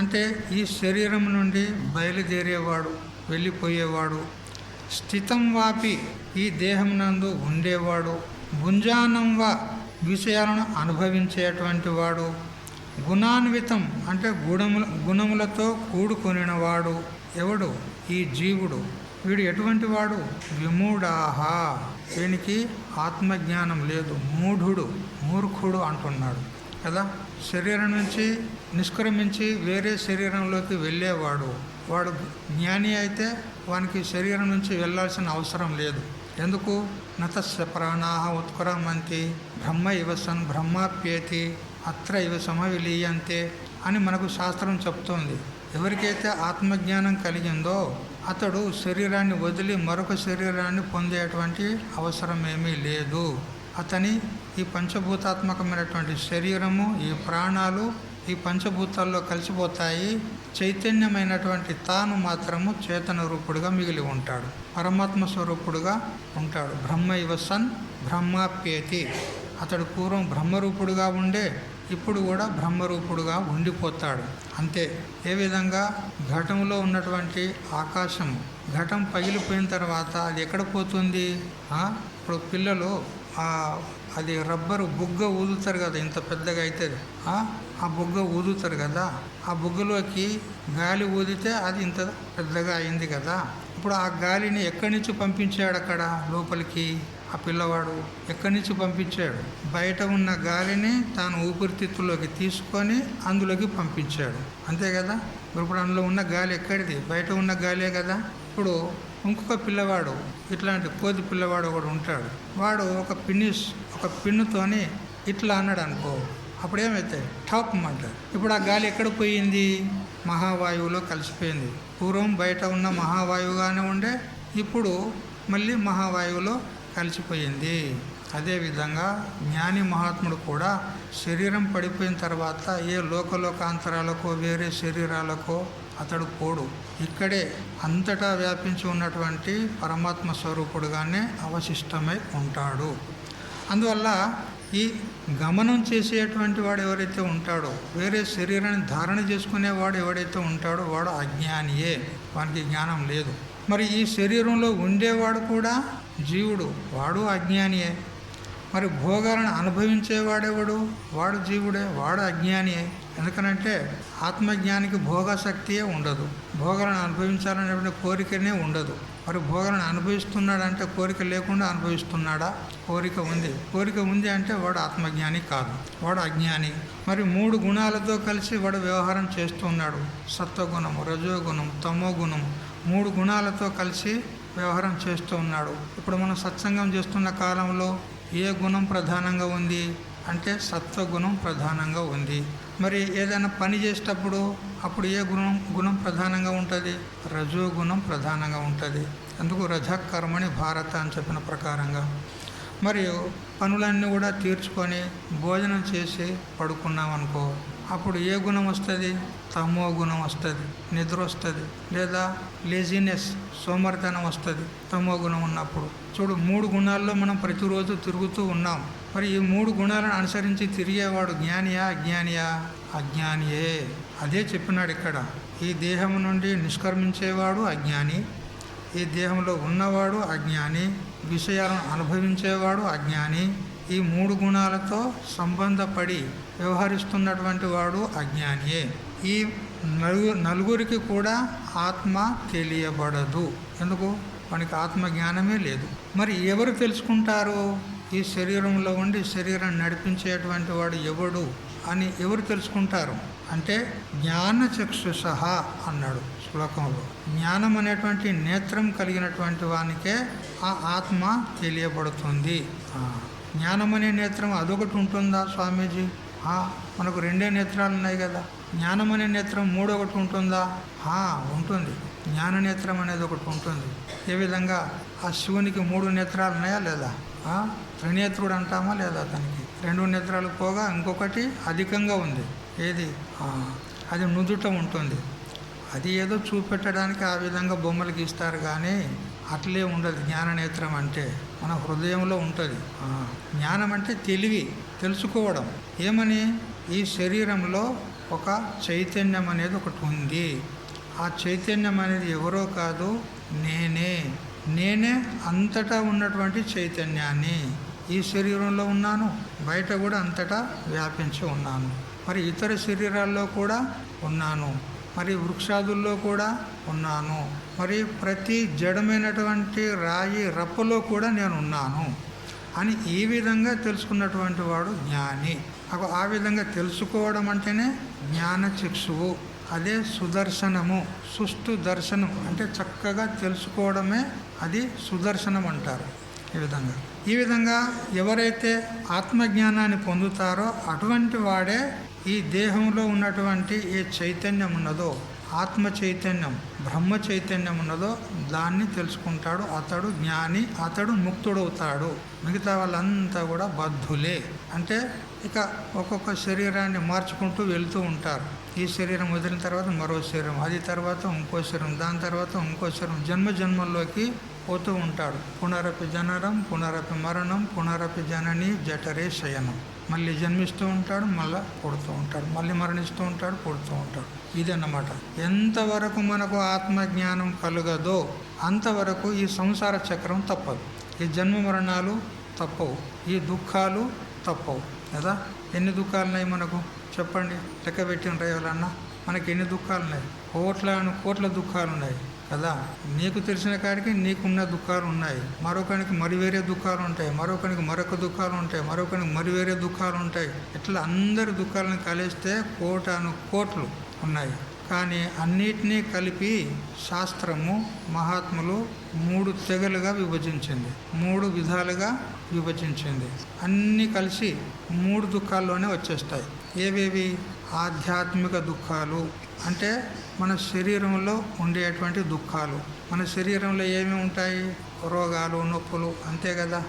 అంటే ఈ శరీరం నుండి బయలుదేరేవాడు, వెళ్ళిపోయేవాడు. స్థితం వాపి ఈ దేహం నందు ఉండేవాడు. భుంజానం వా విషయాలను అనుభవించేటువంటి వాడు. గుణాన్వితం అంటే గుణములతో కూడుకొనినవాడు ఎవడు? ఈ జీవుడు. వీడు ఎటువంటి వాడు? విమూఢాహ, వీనికి ఆత్మజ్ఞానం లేదు, మూఢుడు, మూర్ఖుడు అంటున్నాడు కదా. శరీరం నుంచి నిష్క్రమించి వేరే శరీరంలోకి వెళ్ళేవాడు వాడు జ్ఞాని అయితే వానికి శరీరం నుంచి వెళ్ళాల్సిన అవసరం లేదు. ఎందుకు? నతస్య ప్రాణాః ఉత్క్రామంతి బ్రహ్మ ఇవసన్ బ్రహ్మాప్యేతి అత్ర ఇవ సమవిలీయంతే అని మనకు శాస్త్రం చెప్తోంది. ఎవరికైతే ఆత్మజ్ఞానం కలిగిందో అతడు శరీరాన్ని వదిలి మరొక శరీరాన్ని పొందేటువంటి అవసరం ఏమీ లేదు. అతని ఈ పంచభూతాత్మకమైనటువంటి శరీరము, ఈ ప్రాణాలు ఈ పంచభూతాల్లో కలిసిపోతాయి. చైతన్యమైనటువంటి తాను మాత్రము చేతన రూపుడుగా మిగిలి ఉంటాడు, పరమాత్మ స్వరూపుడుగా ఉంటాడు. బ్రహ్మ ఇవసన్ బ్రహ్మాప్యేతి. అతడు పూర్వం బ్రహ్మరూపుడుగా ఉండే ఇప్పుడు కూడా బ్రహ్మరూపుడుగా ఉండిపోతాడు. అంతే. ఏ విధంగా ఘటంలో ఉన్నటువంటి ఆకాశము, ఘటం పగిలిపోయిన తర్వాత అది ఎక్కడ పోతుంది? ఇప్పుడు పిల్లలు అది రబ్బరు బుగ్గ ఊదుతారు కదా, ఇంత పెద్దగా అవుతుంది. ఆ బుగ్గ ఊదుతారు కదా, ఆ బుగ్గలోకి గాలి ఊదితే అది ఇంత పెద్దగా అయింది కదా. ఇప్పుడు ఆ గాలిని ఎక్కడి నుంచి పంపించాడు? అక్కడ లోపలికి ఆ పిల్లవాడు ఎక్కడి నుంచి పంపించాడు? బయట ఉన్న గాలిని తాను ఊపిరితిత్తుల్లోకి తీసుకొని అందులోకి పంపించాడు. అంతే కదా. ఇప్పుడు అందులో ఉన్న గాలి ఎక్కడిది? బయట ఉన్న గాలే కదా. ఇప్పుడు ఇంకొక పిల్లవాడు, ఇట్లాంటి కోతి పిల్లవాడు ఒకడు ఉంటాడు. వాడు ఒక పిన్నుతోని ఇట్లా అన్నాడు అనుకో, అప్పుడేమైతే టాప్ అంటారు. ఇప్పుడు ఆ గాలి ఎక్కడ పోయింది? మహావాయువులో కలిసిపోయింది. పూర్వం బయట ఉన్న మహావాయువుగానే ఉండే, ఇప్పుడు మళ్ళీ మహావాయువులో కలిసిపోయింది. అదేవిధంగా జ్ఞాని మహాత్ముడు కూడా శరీరం పడిపోయిన తర్వాత ఏ లోకలోకాంతరాలకో వేరే శరీరాలకో అతడు పోడు. ఇక్కడే అంతటా వ్యాపించి ఉన్నటువంటి పరమాత్మ స్వరూపుడుగానే అవశిష్టమై ఉంటాడు. అందువల్ల ఈ గమనం చేసేటువంటి వాడు ఎవరైతే ఉంటాడో, వేరే శరీరాన్ని ధారణ చేసుకునేవాడు ఎవడైతే ఉంటాడో వాడు అజ్ఞానియే, వానికి జ్ఞానం లేదు. మరి ఈ శరీరంలో ఉండేవాడు కూడా జీవుడు, వాడు అజ్ఞానియే. మరి భోగాలను అనుభవించేవాడెవడు? వాడు జీవుడే, వాడు అజ్ఞానియే. ఎందుకనంటే ఆత్మజ్ఞానికి భోగశక్తియే ఉండదు, భోగాలను అనుభవించాలనే కోరికనే ఉండదు. మరి భోగాలను అనుభవిస్తున్నాడంటే కోరిక లేకుండా అనుభవిస్తున్నాడా? కోరిక ఉంది. కోరిక ఉంది అంటే వాడు ఆత్మజ్ఞాని కాదు, వాడు అజ్ఞాని. మరి 3 గుణాలతో కలిసి వాడు వ్యవహారం చేస్తున్నాడు. సత్వగుణం, రజోగుణం, తమో గుణం, 3 గుణాలతో కలిసి వ్యవహారం చేస్తూ ఉన్నాడు. ఇప్పుడు మనం సత్సంగం చేస్తున్న కాలంలో ఏ గుణం ప్రధానంగా ఉంది అంటే సత్వగుణం ప్రధానంగా ఉంది. మరి ఏదైనా పని చేసేటప్పుడు అప్పుడు ఏ గుణం ప్రధానంగా ఉంటుంది? రజోగుణం ప్రధానంగా ఉంటుంది. అందుకు రజకర్మణి భారత అని చెప్పిన ప్రకారంగా. మరియు పనులన్నీ కూడా తీర్చుకొని భోజనం చేసి పడుకున్నాం అనుకో, అప్పుడు ఏ గుణం వస్తుంది? తమో గుణం వస్తుంది, నిద్ర వస్తుంది, లేదా లేజినెస్ సోమరితనం వస్తుంది తమో గుణం ఉన్నప్పుడు. చూడు, 3 గుణాల్లో మనం ప్రతిరోజు తిరుగుతూ ఉన్నాం. మరి ఈ 3 గుణాలను అనుసరించి తిరిగేవాడు జ్ఞానియా అజ్ఞానియా? అజ్ఞానియే. అదే చెప్పినాడు ఇక్కడ. ఈ దేహం నుండి నిష్క్రమించేవాడు అజ్ఞాని, ఈ దేహంలో ఉన్నవాడు అజ్ఞాని, విషయాలను అనుభవించేవాడు అజ్ఞాని, ఈ 3 గుణాలతో సంబంధపడి వ్యవహరిస్తున్నటువంటి వాడు అజ్ఞానియే. ఈ నలుగురికి కూడా ఆత్మ తెలియబడదు. ఎందుకు? మనకి ఆత్మజ్ఞానమే లేదు. మరి ఎవరు తెలుసుకుంటారు? ఈ శరీరంలో ఉండి శరీరాన్ని నడిపించేటువంటి వాడు ఎవడు అని ఎవరు తెలుసుకుంటారు అంటే జ్ఞానచక్షుషః అన్నాడు శ్లోకంలో. జ్ఞానం అనేటువంటి నేత్రం కలిగినటువంటి వానికే ఆ ఆత్మ తెలియబడుతుంది. జ్ఞానం అనే నేత్రం అదొకటి ఉంటుందా స్వామీజీ? మనకు 2 నేత్రాలు ఉన్నాయి కదా. జ్ఞానం అనే నేత్రం 3ఒకటి ఉంటుందా? ఉంటుంది. జ్ఞాన నేత్రం అనేది ఒకటి ఉంటుంది. ఏ విధంగా ఆ శివునికి 3 నేత్రాలు ఉన్నాయా లేదా? త్రినేత్రుడు అంటామా లేదా? అతనికి 2 నేత్రాలు పోగా ఇంకొకటి అధికంగా ఉంది. ఏది? అది నుదుట ఉంటుంది. అది ఏదో చూపెట్టడానికి ఆ విధంగా బొమ్మలు గీస్తారు, కానీ అట్లే ఉండదు. జ్ఞాననేత్రం అంటే మన హృదయంలో ఉంటుంది. జ్ఞానం అంటే తెలివి, తెలుసుకోవడం. ఏమని? ఈ శరీరంలో ఒక చైతన్యం అనేది ఒకటి ఉంది. ఆ చైతన్యం అనేది ఎవరో కాదు, నేనే అంతటా ఉన్నటువంటి చైతన్యాన్ని. ఈ శరీరంలో ఉన్నాను, బయట కూడా అంతటా వ్యాపించి ఉన్నాను. మరి ఇతర శరీరాల్లో కూడా ఉన్నాను, మరి వృక్షాదుల్లో కూడా ఉన్నాను, మరి ప్రతి జడమైనటువంటి రాయి రప్పలో కూడా నేను ఉన్నాను అని ఈ విధంగా తెలుసుకున్నటువంటి వాడు జ్ఞాని. ఆ విధంగా తెలుసుకోవడం అంటేనే జ్ఞానచక్షువు. అదే సుదర్శనము. సుష్టు దర్శనం అంటే చక్కగా తెలుసుకోవడమే అది సుదర్శనం అంటారు. ఈ విధంగా ఎవరైతే ఆత్మజ్ఞానాన్ని పొందుతారో అటువంటి వాడే ఈ దేహంలో ఉన్నటువంటి ఏ చైతన్యం ఉన్నదో, ఆత్మ చైతన్యం, బ్రహ్మ చైతన్యం ఉన్నదో దాన్ని తెలుసుకుంటాడు. అతడు జ్ఞాని, అతడు ముక్తుడవుతాడు. మిగతా వాళ్ళంతా కూడా బద్ధులే. అంటే ఇక ఒక్కొక్క శరీరాన్ని మార్చుకుంటూ వెళ్తూ ఉంటారు. ఈ శరీరం వదిలిన తర్వాత మరో శరీరం, అది తర్వాత ఇంకో శరీరం, దాని తర్వాత ఇంకో శరీరం, జన్మ జన్మల్లోకి పోతూ ఉంటాడు. పునరపి జననం, పునరపి మరణం, పునరపి జనని జఠరే శయనం. మళ్ళీ జన్మిస్తూ ఉంటాడు, మళ్ళీ పుడుతూ ఉంటాడు, మళ్ళీ మరణిస్తూ ఉంటాడు, పుడుతూ ఉంటాడు. ఇదన్నమాట. ఎంతవరకు మనకు ఆత్మజ్ఞానం కలుగదో అంతవరకు ఈ సంసార చక్రం తప్పదు. ఈ జన్మ మరణాలు తప్పవు, ఈ దుఃఖాలు తప్పవు కదా. ఎన్ని దుఃఖాలు ఉన్నాయి మనకు చెప్పండి, లెక్క పెట్టిన ఎవరన్నా? మనకి ఎన్ని దుఃఖాలు ఉన్నాయి? కోట్ల దుఃఖాలు ఉన్నాయి కదా. నీకు తెలిసిన కాడికి నీకున్న దుఃఖాలు ఉన్నాయి, మరొకరికి మరి వేరే దుఃఖాలు ఉంటాయి, మరొకరికి మరొక దుఃఖాలు ఉంటాయి, మరొకరికి మరి వేరే దుఃఖాలు ఉంటాయి. ఇట్లా అందరి దుఃఖాలను కలిస్తే కోట్లు ఉన్నాయి. కానీ అన్నిటినీ కలిపి శాస్త్రము, మహాత్ములు 3 తెగలుగా విభజించింది, 3 విధాలుగా విభజించింది. అన్నీ కలిసి 3 దుఃఖాల్లోనే వచ్చేస్తాయి. ఏవేవి? ఆధ్యాత్మిక దుఃఖాలు అంటే మన శరీరంలో ఉండేటువంటి దుఃఖాలు. మన శరీరంలో ఏమేమి ఉంటాయి? రోగాలు, నొప్పులు, అంతే కదా.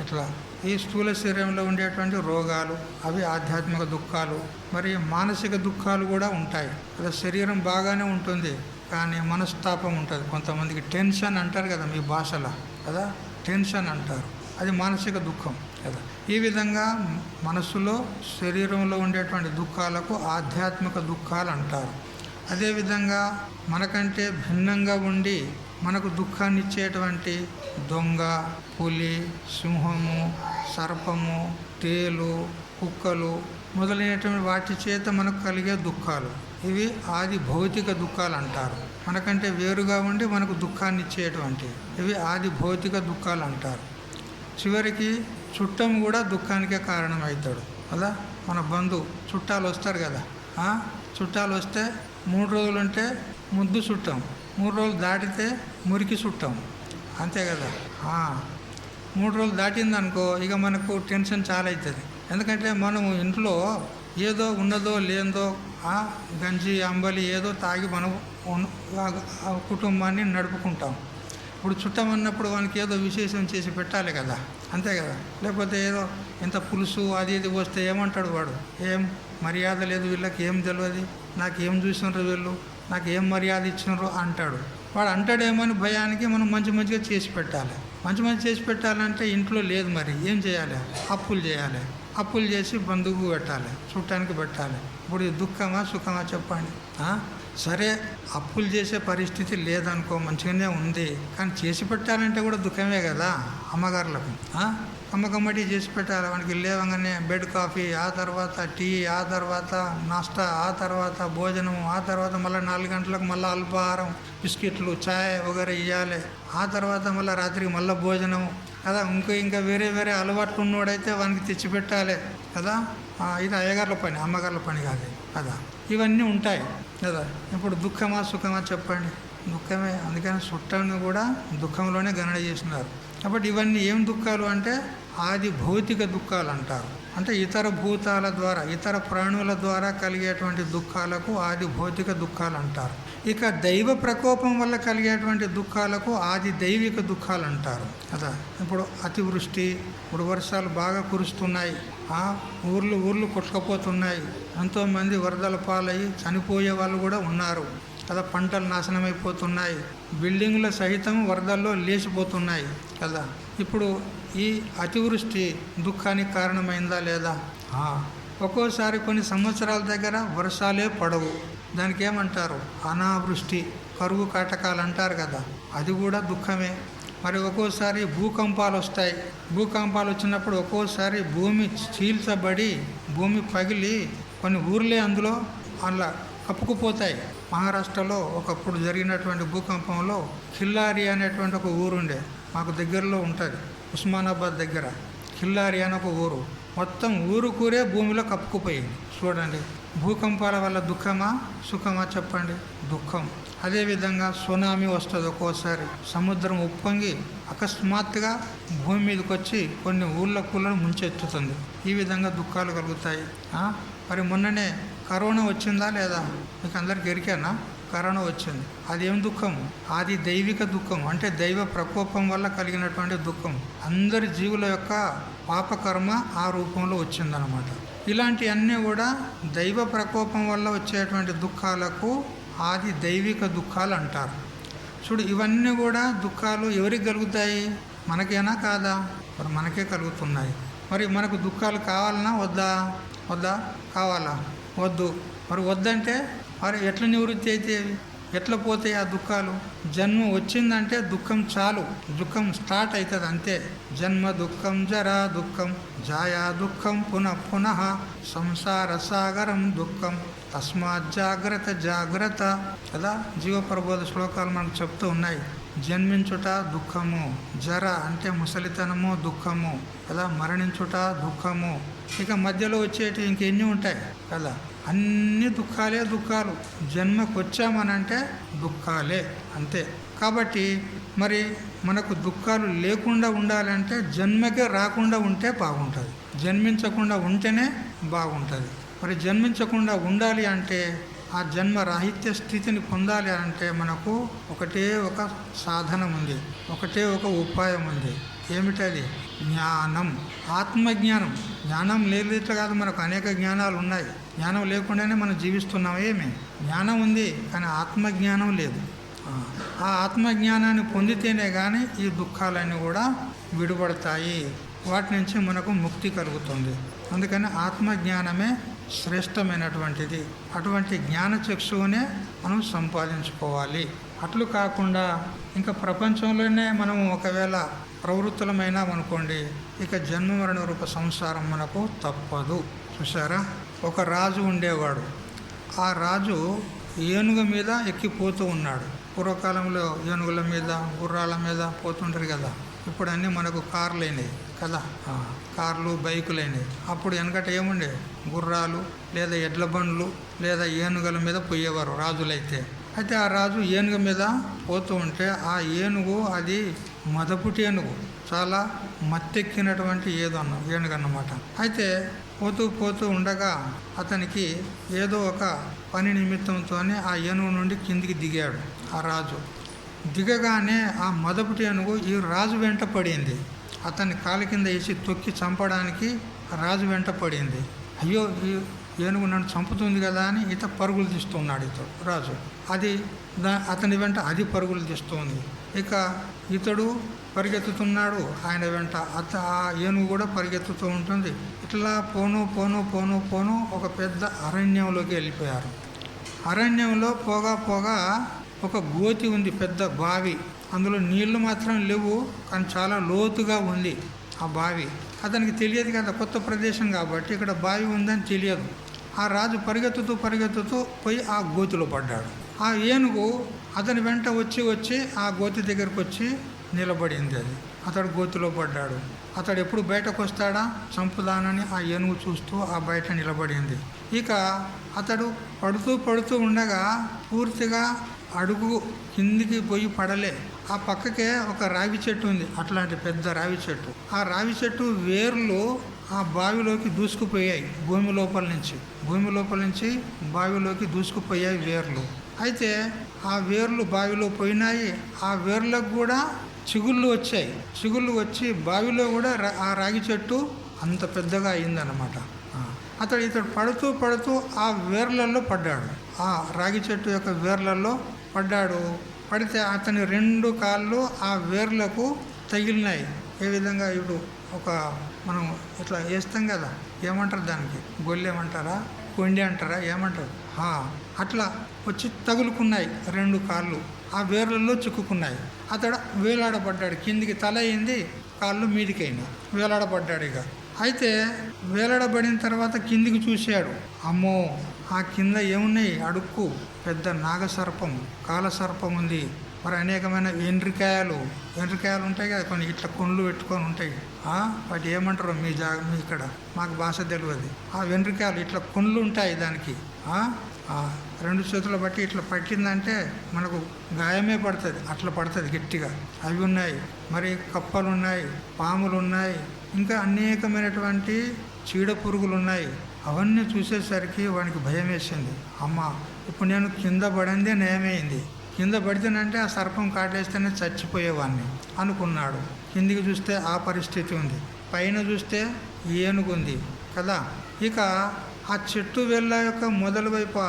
ఇట్లా ఈ స్థూల శరీరంలో ఉండేటువంటి రోగాలు అవి ఆధ్యాత్మిక దుఃఖాలు. మరి మానసిక దుఃఖాలు కూడా ఉంటాయి కదా. శరీరం బాగానే ఉంటుంది కానీ మనస్తాపం ఉంటుంది. కొంతమందికి టెన్షన్ అంటారు కదా మీ భాషలో కదా, టెన్షన్ అంటారు. అది మానసిక దుఃఖం కదా. ఈ విధంగా మనసులో, శరీరంలో ఉండేటువంటి దుఃఖాలకు ఆధ్యాత్మిక దుఃఖాలు అంటారు. అదేవిధంగా మనకంటే భిన్నంగా ఉండి మనకు దుఃఖాన్ని ఇచ్చేటువంటి దొంగ, పులి, సింహము, సర్పము, తేలు, కుక్కలు మొదలైనటువంటి వాటి చేత మనకు కలిగే దుఃఖాలు, ఇవి ఆది భౌతిక దుఃఖాలు అంటారు. మనకంటే వేరుగా ఉండి మనకు దుఃఖాన్ని ఇచ్చేటువంటి ఇవి ఆది భౌతిక దుఃఖాలు అంటారు. చివరికి చుట్టం కూడా దుఃఖానికే కారణమవుతాడు కదా. మన చుట్టాలు వస్తారు కదా. చుట్టాలు వస్తే 3 రోజులు ఉంటే ముద్దు చుట్టాం, 3 రోజులు దాటితే మురికి చుట్టాం, అంతే కదా. 3 రోజులు దాటిందనుకో ఇక మనకు టెన్షన్ చాలా అవుతుంది. ఎందుకంటే మనం ఇంట్లో ఏదో ఉన్నదో లేదో గంజి, అంబలి ఏదో తాగి మనం కుటుంబాన్ని నడుపుకుంటాం. ఇప్పుడు చుట్టమన్నప్పుడు వానికి ఏదో విశేషం చేసి పెట్టాలి కదా, అంతే కదా. లేకపోతే ఏదో ఇంత పులుసు అది ఇది వస్తే ఏమంటాడు వాడు? ఏం మర్యాద లేదు వీళ్ళకి, ఏం తెలియదు, నాకేం చూసినారు వీళ్ళు, నాకు ఏం మర్యాద ఇచ్చినారు అంటాడు. వాడు అంటాడేమని భయానికి మనం మంచిగా చేసి పెట్టాలి. మంచి చేసి పెట్టాలంటే ఇంట్లో లేదు, మరి ఏం చేయాలి? అప్పులు చేసి బంధువుకు పెట్టాలి, చుట్టానికి పెట్టాలి. ఇప్పుడు దుఃఖమా సుఖమా చెప్పండి? సరే అప్పులు చేసే పరిస్థితి లేదనుకో, మంచిగానే ఉంది, కానీ చేసి పెట్టాలంటే కూడా దుఃఖమే కదా. అమ్మగారులకు కమ్మకమ్మటి చేసి పెట్టాలి. వానికి లేవగానే బెడ్ కాఫీ, ఆ తర్వాత టీ, ఆ తర్వాత నాస్తా, ఆ తర్వాత భోజనం, ఆ తర్వాత మళ్ళీ 4 గంటలకు మళ్ళీ అల్పాహారం, బిస్కెట్లు, ఛాయ్ వగైరా ఇవ్వాలి. ఆ తర్వాత మళ్ళీ రాత్రికి మళ్ళీ భోజనం కదా. ఇంకా వేరే అలవాట్లు ఉన్నవాడైతే వానికి తెచ్చిపెట్టాలి కదా. ఇది అయ్యగారుల పని, అమ్మగారుల పని కాదు కదా. ఇవన్నీ ఉంటాయి కదా. ఇప్పుడు దుఃఖమా సుఖమా చెప్పండి? దుఃఖమే. అందుకని చుట్టాన్ని కూడా దుఃఖంలోనే గణన చేసినారు. కాబట్టి ఇవన్నీ ఏం దుఃఖాలు అంటే ఆది భౌతిక దుఃఖాలు అంటారు. అంటే ఇతర భూతాల ద్వారా, ఇతర ప్రాణుల ద్వారా కలిగేటువంటి దుఃఖాలకు ఆది భౌతిక దుఃఖాలు అంటారు. ఇక దైవ ప్రకోపం వల్ల కలిగేటువంటి దుఃఖాలకు ఆది దైవిక దుఃఖాలు అంటారు కదా. ఇప్పుడు అతివృష్టి, ఇప్పుడు వర్షాలు బాగా కురుస్తున్నాయి, ఊర్లు కొట్టుకుపోతున్నాయి, ఎంతోమంది వరదల పాలయ్యి చనిపోయే వాళ్ళు కూడా ఉన్నారు కదా. పంటలు నాశనమైపోతున్నాయి, బిల్డింగ్ల సహితం వరదల్లో లేచిపోతున్నాయి కదా. ఇప్పుడు ఈ అతివృష్టి దుఃఖానికి కారణమైందా లేదా? ఒక్కోసారి కొన్ని సంవత్సరాల దగ్గర వర్షాలే పడవు, దానికి ఏమంటారు? అనావృష్టి, కరువు కాటకాలు అంటారు కదా, అది కూడా దుఃఖమే. మరి ఒక్కోసారి భూకంపాలు వస్తాయి. భూకంపాలు వచ్చినప్పుడు ఒక్కోసారి భూమి చీల్చబడి, భూమి పగిలి కొన్ని ఊర్లే అందులో అలా కప్పుకుపోతాయి. మహారాష్ట్రలో ఒకప్పుడు జరిగినటువంటి భూకంపంలో కిల్లారి అనేటువంటి ఒక ఊరుండే, మాకు దగ్గరలో ఉంటుంది, ఉస్మానాబాద్ దగ్గర. కిల్లారి అని ఒక ఊరు. మొత్తం ఊరుకూరే భూమిలో కప్పుకుపోయింది. చూడండి, భూకంపాల వల్ల దుఃఖమా సుఖమా చెప్పండి? దుఃఖం. అదేవిధంగా సునామీ వస్తుంది ఒక్కోసారి, సముద్రం ఉప్పొంగి అకస్మాత్తుగా భూమి మీదకి వచ్చి కొన్ని ఊళ్ళను ముంచెత్తుతుంది. ఈ విధంగా దుఃఖాలు కలుగుతాయి. మరి మొన్ననే కరోనా వచ్చిందా లేదా? మీకు అందరికి ఎరికేనా? కరోనా వచ్చింది. అదేం దుఃఖం? అది దైవిక దుఃఖం, అంటే దైవ ప్రకోపం వల్ల కలిగినటువంటి దుఃఖం. అందరి జీవుల యొక్క పాపకర్మ ఆ రూపంలో వచ్చిందనమాట. ఇలాంటివన్నీ కూడా దైవ ప్రకోపం వల్ల వచ్చేటువంటి దుఃఖాలకు ఆది దైవిక దుఃఖాలు అంటారు. చూడు, ఇవన్నీ కూడా దుఃఖాలు ఎవరికి కలుగుతాయి? మనకేనా కాదా? మరి మనకే కలుగుతున్నాయి. మరి మనకు దుఃఖాలు కావాలన్నా వద్దా? వద్దా? కావాలా? వద్దు. మరి వద్దంటే మరి ఎట్లా నివృత్తి అయితే, ఎట్లా పోతాయి ఆ దుఃఖాలు? జన్మ వచ్చిందంటే దుఃఖం చాలు, దుఃఖం స్టార్ట్ అవుతుంది అంతే. జన్మ దుఃఖం, జరా దుఃఖం, జాయా దుఃఖం, పునః పునః సంసార సాగరం దుఃఖం, తస్మాత్ జాగ్రత్త జాగ్రత్త కదా. జీవప్రబోధ శ్లోకాలు మనకు చెప్తూ ఉన్నాయి. జన్మించుట దుఃఖము, జర అంటే ముసలితనము దుఃఖము కదా, మరణించుట దుఃఖము, ఇక మధ్యలో వచ్చేటి ఇంకెన్ని ఉంటాయి కదా, అన్ని దుఃఖాలే దుఃఖాలు. జన్మకు వచ్చామనంటే దుఃఖాలే అంతే. కాబట్టి మరి మనకు దుఃఖాలు లేకుండా ఉండాలంటే జన్మకే రాకుండా ఉంటే బాగుంటుంది, జన్మించకుండా ఉంటేనే బాగుంటుంది. మరి జన్మించకుండా ఉండాలి అంటే, ఆ జన్మ రాహిత్య స్థితిని పొందాలి అంటే మనకు ఒకటే ఒక సాధనం ఉంది, ఒకటే ఒక ఉపాయం ఉంది. ఏమిటది? జ్ఞానం, ఆత్మజ్ఞానం. జ్ఞానం లేదుట కాదు, మనకు అనేక జ్ఞానాలు ఉన్నాయి. జ్ఞానం లేకుండానే మనం జీవిస్తున్నాం. ఏమి జ్ఞానం ఉంది కానీ ఆత్మజ్ఞానం లేదు. ఆ ఆత్మజ్ఞానాన్ని పొందితేనే కానీ ఈ దుఃఖాలన్నీ కూడా విడుపడతాయి, వాటి నుంచి మనకు ముక్తి కలుగుతుంది. అందుకని ఆత్మజ్ఞానమే శ్రేష్టమైనటువంటిది. అటువంటి జ్ఞానచక్షువునే మనం సంపాదించుకోవాలి. అట్లు కాకుండా ఇంకా ప్రపంచంలోనే మనం ఒకవేళ ప్రవృత్తులమైనామనుకోండి, ఇక జన్మ మరణ రూప సంసారం మనకు తప్పదు. చూసారా, ఒక రాజు ఉండేవాడు. ఆ రాజు ఏనుగ మీద ఎక్కిపోతూ ఉన్నాడు. పూర్వకాలంలో ఏనుగుల మీద గుర్రాల మీద పోతుంటారు కదా. ఇప్పుడు అన్నీ మనకు కార్లు అయినాయి కదా, కార్లు బైకులు అయినాయి. అప్పుడు వెనకట ఏముండే? గుర్రాలు లేదా ఎడ్ల బండ్లు లేదా ఏనుగుల మీద పోయేవారు రాజులైతే. అయితే ఆ రాజు ఏనుగు మీద పోతూ ఉంటే ఆ ఏనుగు అది మదపుటి ఏనుగు, చాలా మత్తెక్కినటువంటి ఏనుగు అన్నమాట. అయితే పోతూ పోతూ ఉండగా అతనికి ఏదో ఒక పని నిమిత్తంతో ఆ ఏనుగు నుండి కిందికి దిగాడు ఆ రాజు. దిగగానే ఆ మదపుటి ఏనుగు ఈ రాజు వెంట పడింది. అతన్ని కాలు కింద వేసి తొక్కి చంపడానికి రాజు వెంట పడింది. అయ్యో, ఈ ఏనుగు నన్ను చంపుతుంది కదా అని పరుగులు తీస్తున్నాడు రాజు. అది అతని వెంట అది పరుగులు తీస్తుంది. ఇక ఇతడు పరిగెత్తుతున్నాడు ఆయన వెంట. ఆ ఏనుగు కూడా పరిగెత్తుతూ ఉంటుంది. ఇట్లా పోను పోను పోను పోను ఒక పెద్ద అరణ్యంలోకి వెళ్ళిపోయారు. అరణ్యంలో పోగా పోగా ఒక గోతి ఉంది, పెద్ద బావి. అందులో నీళ్లు మాత్రం లేవు కానీ చాలా లోతుగా ఉంది ఆ బావి. అతనికి తెలియదు కదా, కొత్త ప్రదేశం కాబట్టి ఇక్కడ బావి ఉందని తెలియదు. ఆ రాజు పరిగెత్తుతూ పరిగెత్తుతూ పోయి ఆ గోతిలో పడ్డాడు. ఆ ఏనుగు అతని వెంట వచ్చి ఆ గోతి దగ్గరకు వచ్చి నిలబడింది. అతడు గోతిలో పడ్డాడు. అతడు ఎప్పుడు బయటకు వస్తాడా చంపుదానని ఆ ఏనుగు చూస్తూ ఆ బయట నిలబడింది. ఇక అతడు పడుతూ ఉండగా పూర్తిగా అడుగు కిందికి పోయి పడలే. ఆ పక్కకే ఒక రావి చెట్టు ఉంది, అట్లాంటి పెద్ద రావి చెట్టు. ఆ రావి చెట్టు వేర్లు ఆ బావిలోకి దూసుకుపోయాయి. భూమి లోపల నుంచి బావిలోకి దూసుకుపోయాయి వేర్లు. అయితే ఆ వేర్లు బావిలో పోయినాయి. ఆ వేర్లకు కూడా చిగుళ్ళు వచ్చాయి. చిగుళ్ళు వచ్చి బావిలో కూడా ఆ రాగి చెట్టు అంత పెద్దగా అయిందన్నమాట. ఇతడు పడుతూ ఆ వేర్లలో పడ్డాడు. ఆ రాగి చెట్టు యొక్క వేర్లలో పడ్డాడు. పడితే అతని 2 కాళ్ళు ఆ వేర్లకు తగిలినాయి. ఏ విధంగా? ఇప్పుడు ఒక మనం ఇట్లా వేస్తాం కదా, ఏమంటారు దానికి? గొల్లెమంటారా, కొండి అంటారా, ఏమంటారు? అట్లా వచ్చి తగులుకున్నాయి 2 కాళ్ళు, ఆ వేర్లలో చిక్కుకున్నాయి. అతడు వేలాడబడ్డాడు. కిందికి తల అయింది, కాళ్ళు మీదికైనా వేలాడబడ్డాడు. ఇక అయితే వేలాడబడిన తర్వాత కిందికి చూశాడు. అమ్మో, ఆ కింద ఏమున్నాయి? అడుక్కు పెద్ద నాగసర్పం, కాలసర్పం ఉంది. మరి అనేకమైన వెంట్రికాయలు ఉంటాయి కదా, కొన్ని ఇట్లా కొండ్లు పెట్టుకొని ఉంటాయి. వాటి ఏమంటారు మీ ఇక్కడ మాకు భాష తెలియదు. ఆ వెంట్రికాయలు ఇట్లా కొండ్లు ఉంటాయి దానికి. రెండు చేతులు బట్టి ఇట్లా పట్టిందంటే మనకు గాయమే పడుతుంది, అట్లా పడుతుంది గట్టిగా. అవి ఉన్నాయి. మరి కప్పలు ఉన్నాయి, పాములు ఉన్నాయి, ఇంకా అనేకమైనటువంటి చీడ పురుగులు ఉన్నాయి. అవన్నీ చూసేసరికి వానికి భయం వేసింది. అమ్మ, ఇప్పుడు నేను కింద పడిందే నయమైంది, కింద పడితేనంటే ఆ సర్పం కాటేస్తేనే చచ్చిపోయేవాడిని అనుకున్నాడు. కిందికి చూస్తే ఆ పరిస్థితి ఉంది, పైన చూస్తే ఏనుగుంది కదా. ఇక ఆ చెట్టు వేళ్ళ యొక్క మొదలు వైపు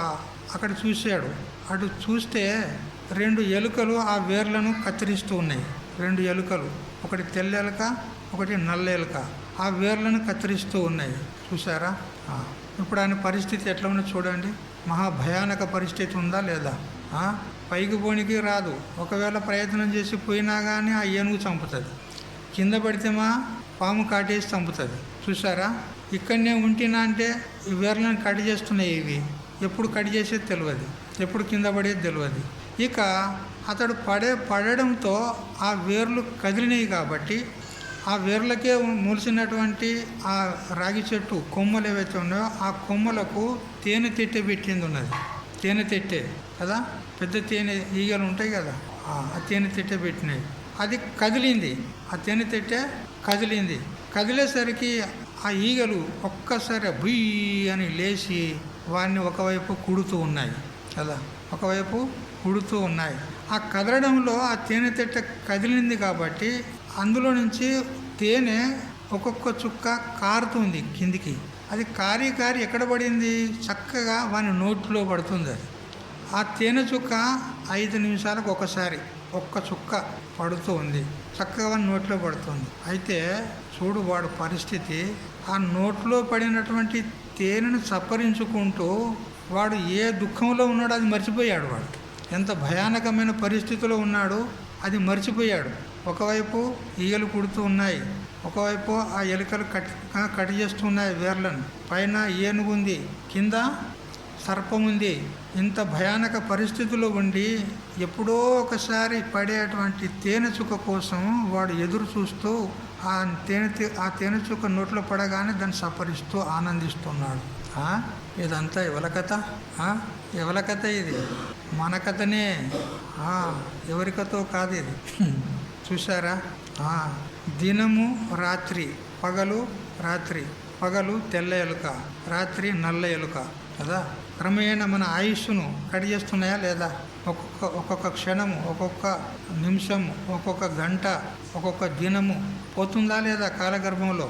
అక్కడ చూశాడు. అటు చూస్తే 2 ఎలుకలు ఆ వేర్లను కత్తిరిస్తూ ఉన్నాయి. 2 ఎలుకలు, ఒకటి తెల్ల ఎలుక, ఒకటి నల్ల ఎలుక, ఆ వేర్లను కత్తిరిస్తూ ఉన్నాయి. చూసారా? ఇప్పుడు ఆయన పరిస్థితి ఎట్లా ఉందో చూడండి. మహాభయానక పరిస్థితి ఉందా లేదా? పైకి పోనికి రాదు. ఒకవేళ ప్రయత్నం చేసి పోయినా కానీ ఆ ఏనుగు చంపుతుంది. కింద పడితేమా పాము కాటేసి చంపుతుంది. చూసారా? ఇక్కడనే ఉంటినా అంటే ఈ వేర్లను కట్ చేస్తున్నాయి. ఇవి ఎప్పుడు కట్ చేసేది తెలియదు, ఎప్పుడు కింద పడేది తెలియదు. ఇక అతడు పడడంతో ఆ వేర్లు కదిలినాయి కాబట్టి ఆ వేర్లకే మూల్చినటువంటి ఆ రాగి చెట్టు కొమ్మలు ఏవైతే ఉన్నాయో ఆ కొమ్మలకు తేనె తెట్టె పెట్టింది ఉన్నది. తేనె తెట్టె కదా, పెద్ద తేనె ఈగలు ఉంటాయి కదా, ఆ తేనె తెట్టె పెట్టినాయి. అది కదిలింది, ఆ తేనె తెట్టె కదిలింది. కదిలేసరికి ఆ ఈగలు ఒక్కసారి బుయ్యి అని లేచి వాడిని ఒకవైపు కుడుతూ ఉన్నాయి కదా, ఒకవైపు కుడుతూ ఉన్నాయి. ఆ కదలడంలో ఆ తేనె తెట్టె కదిలింది కాబట్టి అందులో నుంచి తేనె ఒక్కొక్క చుక్క కారుతుంది కిందికి. అది కారి ఎక్కడ పడింది? చక్కగా వాని నోట్లో పడుతుంది. అది ఆ తేనె చుక్క 5 నిమిషాలకు ఒకసారి ఒక్క చుక్క పడుతూ ఉంది, చక్కగా వాని నోట్లో పడుతుంది. అయితే చూడు వాడు పరిస్థితి. ఆ నోట్లో పడినటువంటి తేనెను చప్పరించుకుంటూ వాడు ఏ దుఃఖంలో ఉన్నాడో అది మర్చిపోయాడు. వాడు ఎంత భయానకమైన పరిస్థితిలో ఉన్నాడు అది మర్చిపోయాడు. ఒకవైపు ఈగలు కుడుతూ ఉన్నాయి, ఒకవైపు ఆ ఎలుకలు కట్ చేస్తున్నాయి వేర్లను, పైన ఏనుగుంది, కింద సర్పం ఉంది. ఇంత భయానక పరిస్థితుల్లో ఉండి ఎప్పుడో ఒకసారి పడేటువంటి తేనె చుక్క కోసం వాడు ఎదురు చూస్తూ ఆ తేనె చుక్క నోట్లో పడగానే దాన్ని సపరిస్తూ ఆనందిస్తున్నాడు. ఇదంతా ఎవల కథ? ఎవల కథ ఇది? మన కథనే, ఎవరి కథో కాదు ఇది. చూసారా? దినము రాత్రి, పగలు రాత్రి, పగలు తెల్ల ఎలుక, రాత్రి నల్ల ఎలుక కదా. క్రమేణా మన ఆయుష్ను కట్ చేస్తున్నాయా లేదా? ఒక్కొక్క క్షణము, ఒక్కొక్క నిమిషము, ఒక్కొక్క గంట, ఒక్కొక్క దినము పోతుందా లేదా కాలగర్భంలో?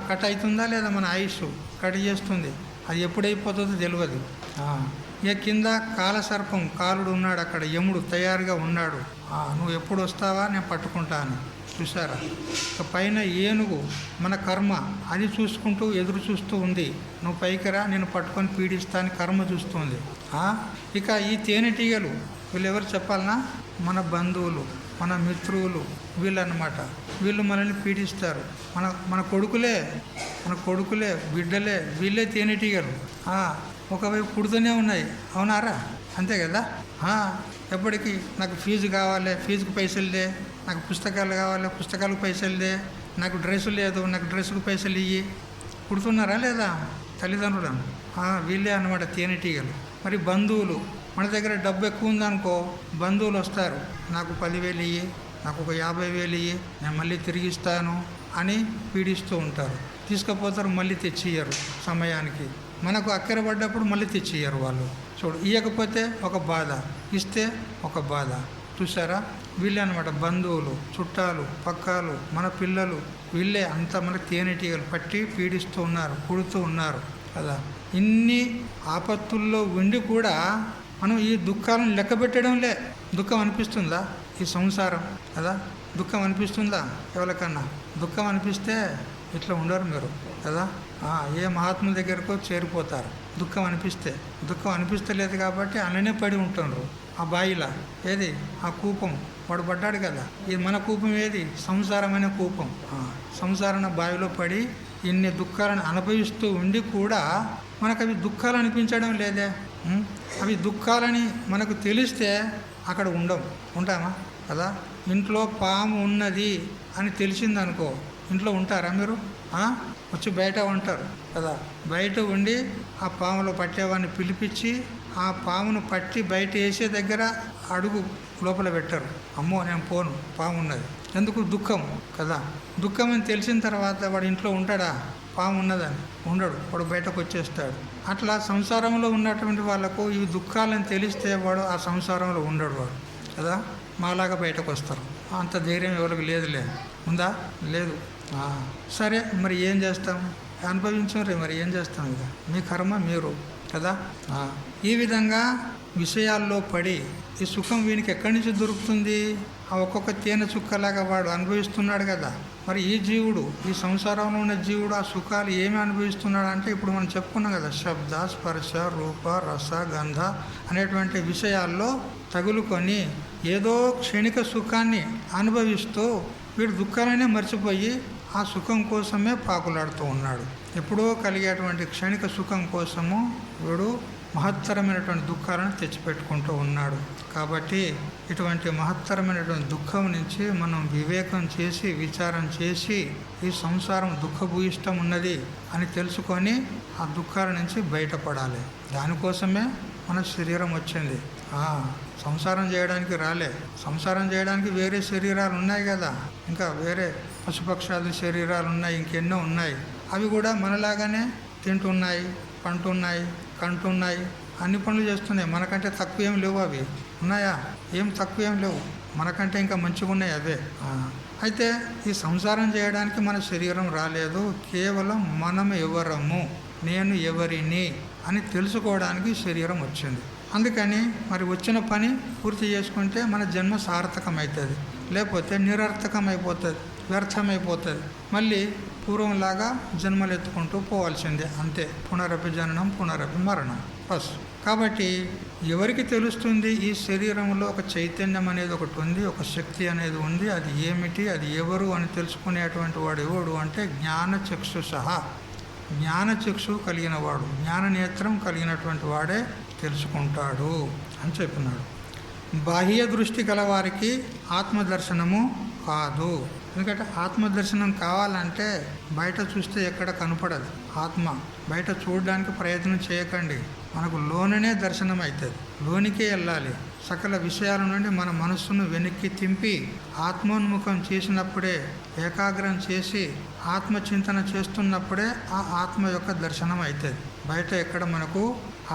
కట్ అవుతుందా లేదా? మన ఆయుష్ కట్ చేస్తుంది. అది ఎప్పుడైపోతుందో తెలియదు. ఇక కింద కాలసర్పం, కాలుడు ఉన్నాడు అక్కడ, యముడు తయారుగా ఉన్నాడు. నువ్వు ఎప్పుడు వస్తావా, నేను పట్టుకుంటాను. చూసారా? ఇక పైన ఏనుగు మన కర్మ, అది చూసుకుంటూ ఎదురు చూస్తూ ఉంది. నువ్వు పైకి రా, నేను పట్టుకొని పీడిస్తాను కర్మ చూస్తుంది. ఇక ఈ తేనెటీగలు వీళ్ళు ఎవరు చెప్పాలన్నా? మన బంధువులు, మన మిత్రులు వీళ్ళన్నమాట. వీళ్ళు మనల్ని పీడిస్తారు. మన కొడుకులే బిడ్డలే, వీళ్ళే తేనెటీగలు. ఒకవైపు పుడుతూనే ఉన్నాయి. అవునారా? అంతే కదా. ఎప్పటికీ నాకు ఫీజు కావాలి, ఫీజుకు పైసలు లే, నాకు పుస్తకాలు కావాలి, పుస్తకాలకు పైసలు లే, నాకు డ్రెస్సు లేదు, నాకు డ్రెస్సుకు పైసలు ఇయ్యి. పుడుతున్నారా లేదా తల్లిదండ్రులను? వీళ్ళే అన్నమాట తేనెటీగలు. మరి బంధువులు, మన దగ్గర డబ్బు ఎక్కువ ఉందనుకో, బంధువులు వస్తారు, నాకు 10,000 ఇయ్యి, నాకు ఒక 50,000 ఇయ్యి, నేను మళ్ళీ తిరిగిస్తాను అని పీడిస్తూ ఉంటారు. తీసుకుపోతారు, మళ్ళీ తెచ్చియ్యరు సమయానికి. మనకు అక్కర పడ్డప్పుడు మళ్ళీ తెచ్చియ్యరు వాళ్ళు. చూడు, ఇవ్వకపోతే ఒక బాధ, ఇస్తే ఒక బాధ. చూసారా? వీళ్ళే అనమాట బంధువులు, చుట్టాలు, పక్కాలు, మన పిల్లలు, వీళ్ళే అంతా మన తేనెటీగలు పట్టి పీడిస్తూ ఉన్నారు, పుడుతూ ఉన్నారు కదా. ఇన్ని ఆపత్తుల్లో ఉండి కూడా మనం ఈ దుఃఖాలను లెక్క పెట్టడంలే. దుఃఖం అనిపిస్తుందా ఈ సంసారం కదా? దుఃఖం అనిపిస్తుందా ఎవరికన్నా? దుఃఖం అనిపిస్తే ఇట్లా ఉండరు మీరు కదా. ఏ మహాత్ముల దగ్గరకో చేరిపోతారు దుఃఖం అనిపిస్తే. దుఃఖం అనిపిస్తలేదు కాబట్టి అలానే పడి ఉంటున్నారు ఆ బాయిలా. ఏది ఆ కూపం, వాడు పడ్డాడు కదా. ఇది మన కూపం ఏది? సంసారమైన కూపం. సంసారణ బావిలో పడి ఇన్ని దుఃఖాలను అనుభవిస్తూ ఉండి కూడా మనకు అవి దుఃఖాలు అనిపించడం లేదే. అవి దుఃఖాలని మనకు తెలిస్తే అక్కడ ఉంటామా కదా. ఇంట్లో పాము ఉన్నది అని తెలిసిందనుకో ఇంట్లో ఉంటారా మీరు? వచ్చి బయట ఉంటారు కదా. బయట ఉండి ఆ పాములో పట్టేవాడిని పిలిపించి ఆ పామును పట్టి బయట వేసే దగ్గర అడుగు లోపల పెట్టరు. అమ్మో నేను పోను, పాము ఉన్నది. ఎందుకు? దుఃఖం కదా. దుఃఖం అని తెలిసిన తర్వాత వాడు ఇంట్లో ఉంటాడా? పాము ఉన్నదని ఉండడు, వాడు బయటకు వచ్చేస్తాడు. అట్లా సంసారంలో ఉన్నటువంటి వాళ్ళకు ఈ దుఃఖాలను తెలిస్తే వాడు ఆ సంసారంలో ఉండడు వాడు కదా. మాలాగా బయటకు వస్తారు. అంత ధైర్యం ఎవరికి లేదులే. ఉందా? లేదు. సరే మరి ఏం చేస్తాం? అనుభవించరే, మరి ఏం చేస్తాం? ఇక మీ కర్మ మీరు కదా. ఈ విధంగా విషయాల్లో పడి ఈ సుఖం వీనికి ఎక్కడి నుంచి దొరుకుతుంది? ఆ ఒక్కొక్క తేనె చుక్కలాగా వాడు అనుభవిస్తున్నాడు కదా. మరి ఈ జీవుడు, ఈ సంసారంలో ఉన్న జీవుడు ఆ సుఖాలు ఏమి అనుభవిస్తున్నాడు అంటే ఇప్పుడు మనం చెప్పుకున్నాం కదా, శబ్ద, స్పర్శ, రూప, రస, గంధ అనేటువంటి విషయాల్లో తగులుకొని ఏదో క్షణిక సుఖాన్ని అనుభవిస్తూ వీడు దుఃఖాలనే మర్చిపోయి ఆ సుఖం కోసమే పాకులాడుతూ ఉన్నాడు. ఎప్పుడో కలిగేటువంటి క్షణిక సుఖం కోసము వీడు మహత్తరమైనటువంటి దుఃఖాలను తెచ్చిపెట్టుకుంటూ ఉన్నాడు. కాబట్టి ఇటువంటి మహత్తరమైనటువంటి దుఃఖం నుంచి మనం వివేకం చేసి విచారం చేసి ఈ సంసారం దుఃఖభూయిష్టం ఉన్నది అని తెలుసుకొని ఆ దుఃఖాల నుంచి బయటపడాలి. దానికోసమే మన శరీరం వచ్చింది. సంసారం చేయడానికి రాలే. సంసారం చేయడానికి వేరే శరీరాలు ఉన్నాయి కదా, ఇంకా వేరే పశుపక్షాది శరీరాలు ఉన్నాయి, ఇంకెన్నో ఉన్నాయి. అవి కూడా మనలాగానే తింటున్నాయి, పంటున్నాయి, కంటున్నాయి, అన్ని పనులు చేస్తున్నాయి. మనకంటే తక్కువ ఏం లేవు. అవి ఉన్నాయా? ఏం తక్కువ ఏం లేవు, మనకంటే ఇంకా మంచిగా ఉన్నాయి అవే. అయితే ఈ సంసారం చేయడానికి మన శరీరం రాలేదు. కేవలం మనం ఎవరము, నేను ఎవరిని అని తెలుసుకోవడానికి శరీరం వచ్చింది. అందుకని మరి వచ్చిన పని పూర్తి చేసుకుంటే మన జన్మ సార్థకం అవుతుంది, లేకపోతే నిరర్థకం అయిపోతుంది, వ్యర్థమైపోతుంది. మళ్ళీ పూర్వంలాగా జన్మలు ఎత్తుకుంటూ పోవాల్సిందే, అంతే. పునరపి జననం పునరపి మరణం బస్. కాబట్టి ఎవరికి తెలుస్తుంది ఈ శరీరంలో ఒక చైతన్యం అనేది ఒకటి ఉంది, ఒక శక్తి అనేది ఉంది, అది ఏమిటి, అది ఎవరు అని తెలుసుకునేటువంటి వాడు ఎవడు అంటే జ్ఞానచక్షు సహా, జ్ఞానచక్షు కలిగిన వాడు, జ్ఞాననేత్రం కలిగినటువంటి వాడే తెలుసుకుంటాడు అని చెప్పినాడు. బాహ్య దృష్టి గలవారికి ఆత్మదర్శనము కాదు. ఎందుకంటే ఆత్మదర్శనం కావాలంటే బయట చూస్తే ఎక్కడ కనపడదు ఆత్మ. బయట చూడడానికి ప్రయత్నం చేయకండి, మనకు లోననే దర్శనం అవుతుంది. లోనికే వెళ్ళాలి. సకల విషయాల నుండి మన మనస్సును వెనక్కి తింపి ఆత్మోన్ముఖం చేసినప్పుడే, ఏకాగ్రం చేసి ఆత్మచింతన చేస్తున్నప్పుడే ఆ ఆత్మ యొక్క దర్శనం అవుతుంది. బయట ఎక్కడ మనకు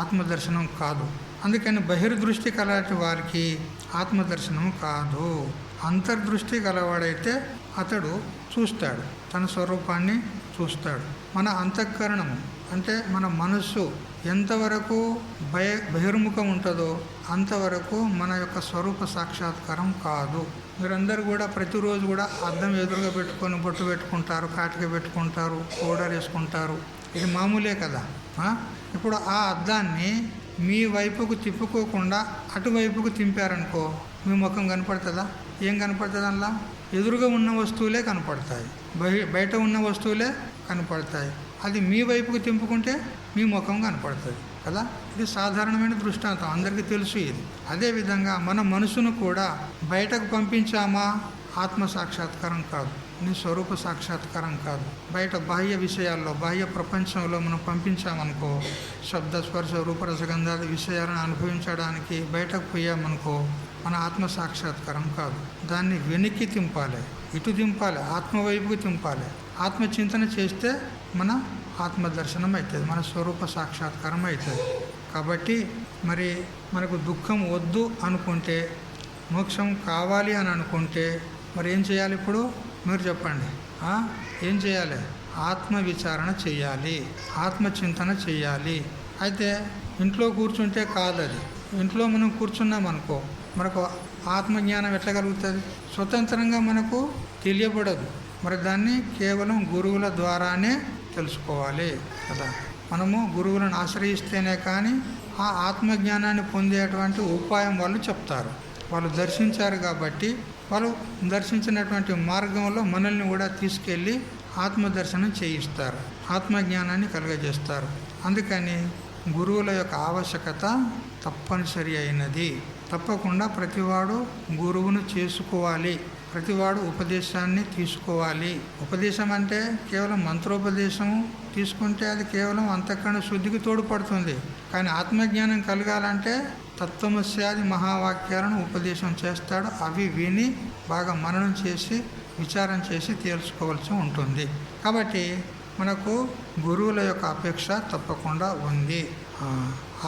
ఆత్మదర్శనం కాదు. అందుకని బహిర్దృష్టి కలటి వారికి ఆత్మదర్శనం కాదు. అంతర్దృష్టి గలవాడైతే అతడు చూస్తాడు, తన స్వరూపాన్ని చూస్తాడు. మన అంతఃకరణము అంటే మన మనస్సు ఎంతవరకు బహిర్ముఖం ఉంటుందో అంతవరకు మన యొక్క స్వరూప సాక్షాత్కారం కాదు. మీరందరూ కూడా ప్రతిరోజు కూడా అద్దం ఎదురుగా పెట్టుకొని బొట్టు పెట్టుకుంటారు, కాటిక పెట్టుకుంటారు, పౌడర్ వేసుకుంటారు. ఇది మామూలే కదా. ఇప్పుడు ఆ అద్దాన్ని మీ వైపుకు తిప్పుకోకుండా అటువైపుకు తింపారనుకో, మీ ముఖం కనపడుతుందా? ఏం కనపడుతుంది? అందులో ఎదురుగా ఉన్న వస్తువులే కనపడతాయి, బయట ఉన్న వస్తువులే కనపడతాయి. అది మీ వైపుకు తింపుకుంటే మీ ముఖం కనపడుతుంది కదా. ఇది సాధారణమైన దృష్టాంతం, అందరికీ తెలుసు ఇది. అదేవిధంగా మన మనసును కూడా బయటకు పంపించామా ఆత్మ సాక్షాత్కారం కాదు, నీ స్వరూప సాక్షాత్కారం కాదు. బయట బాహ్య విషయాల్లో, బాహ్య ప్రపంచంలో మనం పంపించామనుకో, శబ్ద, స్పర్శ, రూపరసగంధాది విషయాలను అనుభవించడానికి బయటకు పోయామనుకో, మన ఆత్మ సాక్షాత్కారం కాదు. దాన్ని వెనక్కి తింపాలి, ఇటు తింపాలి, ఆత్మవైపుకి తింపాలి. ఆత్మచింతన చేస్తే మన ఆత్మదర్శనం అవుతుంది, మన స్వరూప సాక్షాత్కారం అవుతుంది. కాబట్టి మరి మనకు దుఃఖం వద్దు అనుకుంటే, మోక్షం కావాలి అని అనుకుంటే మరి ఏం చేయాలి? ఇప్పుడు మీరు చెప్పండి, ఏం చేయాలి? ఆత్మ విచారణ చేయాలి, ఆత్మచింతన చేయాలి. అయితే ఇంట్లో కూర్చుంటే కాదు. అది ఇంట్లో మనం కూర్చున్నామనుకో మనకు ఆత్మజ్ఞానం ఎట్లా కలుగుతుంది? స్వతంత్రంగా మనకు తెలియబడదు. మరి దాన్ని కేవలం గురువుల ద్వారానే తెలుసుకోవాలి కదా. మనము గురువులను ఆశ్రయిస్తేనే కానీ ఆ ఆత్మజ్ఞానాన్ని పొందేటువంటి ఉపాయం వాళ్ళు చెప్తారు. వాళ్ళు దర్శించారు కాబట్టి వాళ్ళు దర్శించినటువంటి మార్గంలో మనల్ని కూడా తీసుకెళ్ళి ఆత్మదర్శనం చేయిస్తారు, ఆత్మజ్ఞానాన్ని కలుగజేస్తారు. అందుకని గురువుల యొక్క ఆవశ్యకత తప్పనిసరి అయినది. తప్పకుండా ప్రతివాడు గురువును చేసుకోవాలి, ప్రతివాడు ఉపదేశాన్ని తీసుకోవాలి. ఉపదేశం అంటే కేవలం మంత్రోపదేశము తీసుకుంటే అది కేవలం అంతఃకరణ శుద్ధికి తోడ్పడుతుంది. కానీ ఆత్మజ్ఞానం కలగాలంటే తత్వమస్యాది మహావాక్యాలను ఉపదేశం చేస్తాడు. అవి విని బాగా మననం చేసి విచారం చేసి తెలుసుకోవాల్సి ఉంటుంది. కాబట్టి మనకు గురువుల యొక్క అపేక్ష తప్పకుండా ఉంది.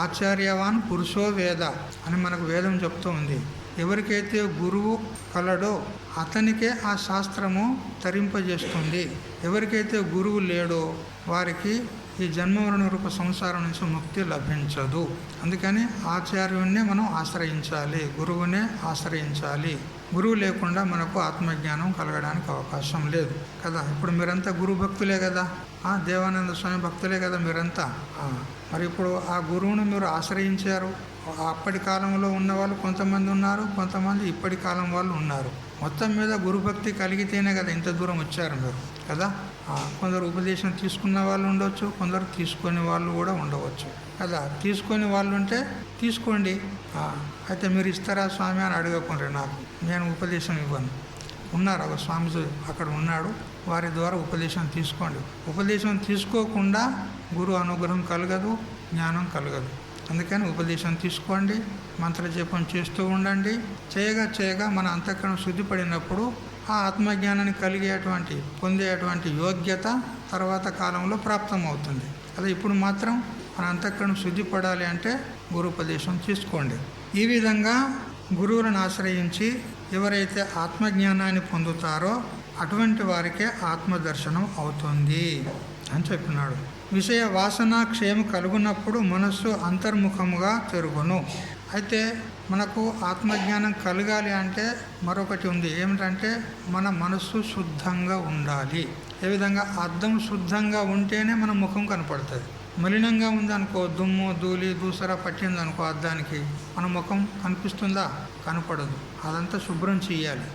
ఆచార్యవాన్ పురుషో వేద అని మనకు వేదం చెప్తూ ఉంది. ఎవరికైతే గురువు కలడో అతనికే ఆ శాస్త్రము తరింపజేస్తుంది. ఎవరికైతే గురువు లేడో వారికి ఈ జన్మమరణ రూప సంసారం నుంచి ముక్తి లభించదు. అందుకని ఆచార్యున్నే మనం ఆశ్రయించాలి, గురువునే ఆశ్రయించాలి. గురువు లేకుండా మనకు ఆత్మజ్ఞానం కలగడానికి అవకాశం లేదు కదా. ఇప్పుడు మీరంతా గురు భక్తులే కదా, దేవానంద స్వామి భక్తులే కదా మీరంతా. మరి ఇప్పుడు ఆ గురువును మీరు ఆశ్రయించారు. అప్పటి కాలంలో ఉన్నవాళ్ళు కొంతమంది ఉన్నారు, కొంతమంది ఇప్పటి కాలం వాళ్ళు ఉన్నారు. మొత్తం మీద గురుభక్తి కలిగితేనే కదా ఇంత దూరం వచ్చారు మీరు కదా. కొందరు ఉపదేశం తీసుకున్న వాళ్ళు ఉండవచ్చు, కొందరు తీసుకునే వాళ్ళు కూడా ఉండవచ్చు కదా. తీసుకునే వాళ్ళు ఉంటే తీసుకోండి. అయితే మీరు ఇస్తారా స్వామి అని అడగకుండా నాకు, నేను ఉపదేశం ఇవ్వను. ఉన్నారు ఒక స్వామి అక్కడ ఉన్నాడు, వారి ద్వారా ఉపదేశం తీసుకోండి. ఉపదేశం తీసుకోకుండా గురు అనుగ్రహం కలగదు, జ్ఞానం కలగదు. అందుకని ఉపదేశం తీసుకోండి, మంత్రజపం చేస్తూ ఉండండి. చేయగా మన అంతఃకరణ శుద్ధిపడినప్పుడు ఆ ఆత్మజ్ఞానాన్ని పొందేటువంటి యోగ్యత తర్వాత కాలంలో ప్రాప్తమవుతుంది. అదే ఇప్పుడు మాత్రం మన అంతఃకరణ శుద్ధిపడాలి అంటే గురుపదేశం తీసుకోండి. ఈ విధంగా గురువులను ఆశ్రయించి ఎవరైతే ఆత్మజ్ఞానాన్ని పొందుతారో అటువంటి వారికే ఆత్మదర్శనం అవుతుంది అని చెప్పినాడు. విషయ వాసన క్షేమ కలుగునప్పుడు మనస్సు అంతర్ముఖముగా తిరుగును. అయితే మనకు ఆత్మజ్ఞానం కలగాలి అంటే మరొకటి ఉంది. ఏమిటంటే మన మనస్సు శుద్ధంగా ఉండాలి. ఏ విధంగా అద్దం శుద్ధంగా ఉంటేనే మన ముఖం కనపడుతుంది. మలినంగా ఉందనుకో, దుమ్ము ధూళి దూసరా పట్టిందనుకో అద్దానికి, మన ముఖం కనిపిస్తుందా? కనపడదు. అదంతా శుభ్రం చేయాలి.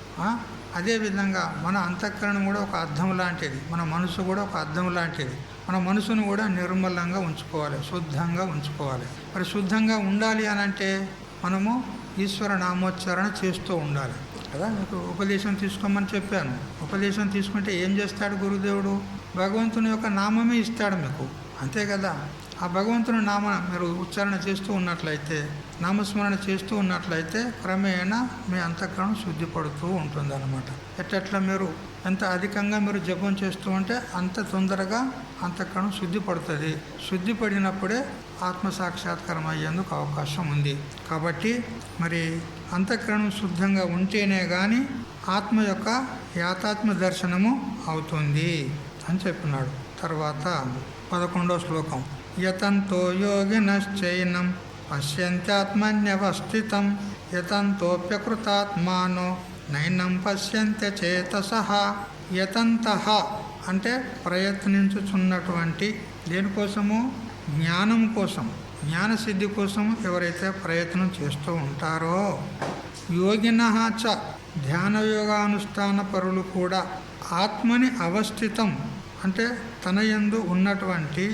అదేవిధంగా మన అంతఃకరణం కూడా ఒక అద్దం లాంటిది, మన మనసు కూడా ఒక అద్దం లాంటిది. మన మనసును కూడా నిర్మలంగా ఉంచుకోవాలి, శుద్ధంగా ఉంచుకోవాలి. మరి శుద్ధంగా ఉండాలి అని అంటే మనము ఈశ్వర నామోచ్చారణ చేస్తూ ఉండాలి కదా. మీకు ఉపదేశం తీసుకోమని చెప్పాను. ఉపదేశం తీసుకుంటే ఏం చేస్తాడు గురుదేవుడు? భగవంతుని యొక్క నామమే ఇస్తాడు మీకు, అంతే కదా. ఆ భగవంతుని నామ మీరు ఉచ్చారణ చేస్తూ ఉన్నట్లయితే, నామస్మరణ చేస్తూ ఉన్నట్లయితే క్రమేణా మీ అంతఃకరణం శుద్ధిపడుతూ ఉంటుంది అన్నమాట. ఎట్లా మీరు ఎంత అధికంగా మీరు జపం చేస్తూ ఉంటే అంత తొందరగా అంతఃకరణం శుద్ధిపడుతుంది. శుద్ధిపడినప్పుడే ఆత్మసాక్షాత్కారం అయ్యేందుకు అవకాశం ఉంది. కాబట్టి మరి అంతఃకరణం శుద్ధంగా ఉంటేనే కానీ ఆత్మ యొక్క యాతాత్మ దర్శనము అవుతుంది అని చెప్పినాడు. తర్వాత 11వ శ్లోకం. యతంతో యోగినశ్చైనం పశ్యంత్యాత్మన్యవస్థితం యతంతోప్యకృతాత్మానో నైనం పశ్యంత్య చేతసః. యతంతః అంటే ప్రయత్నించుచున్నటువంటి, దేనికోసము? జ్ఞానం కోసం, జ్ఞానసిద్ధి కోసం ఎవరైతే ప్రయత్నం చేస్తూ ఉంటారో, యోగినః చ ధ్యానయోగానుష్ఠాన పరులు కూడా ఆత్మని అవస్థితం అంటే తన యందు ఉన్నటువంటి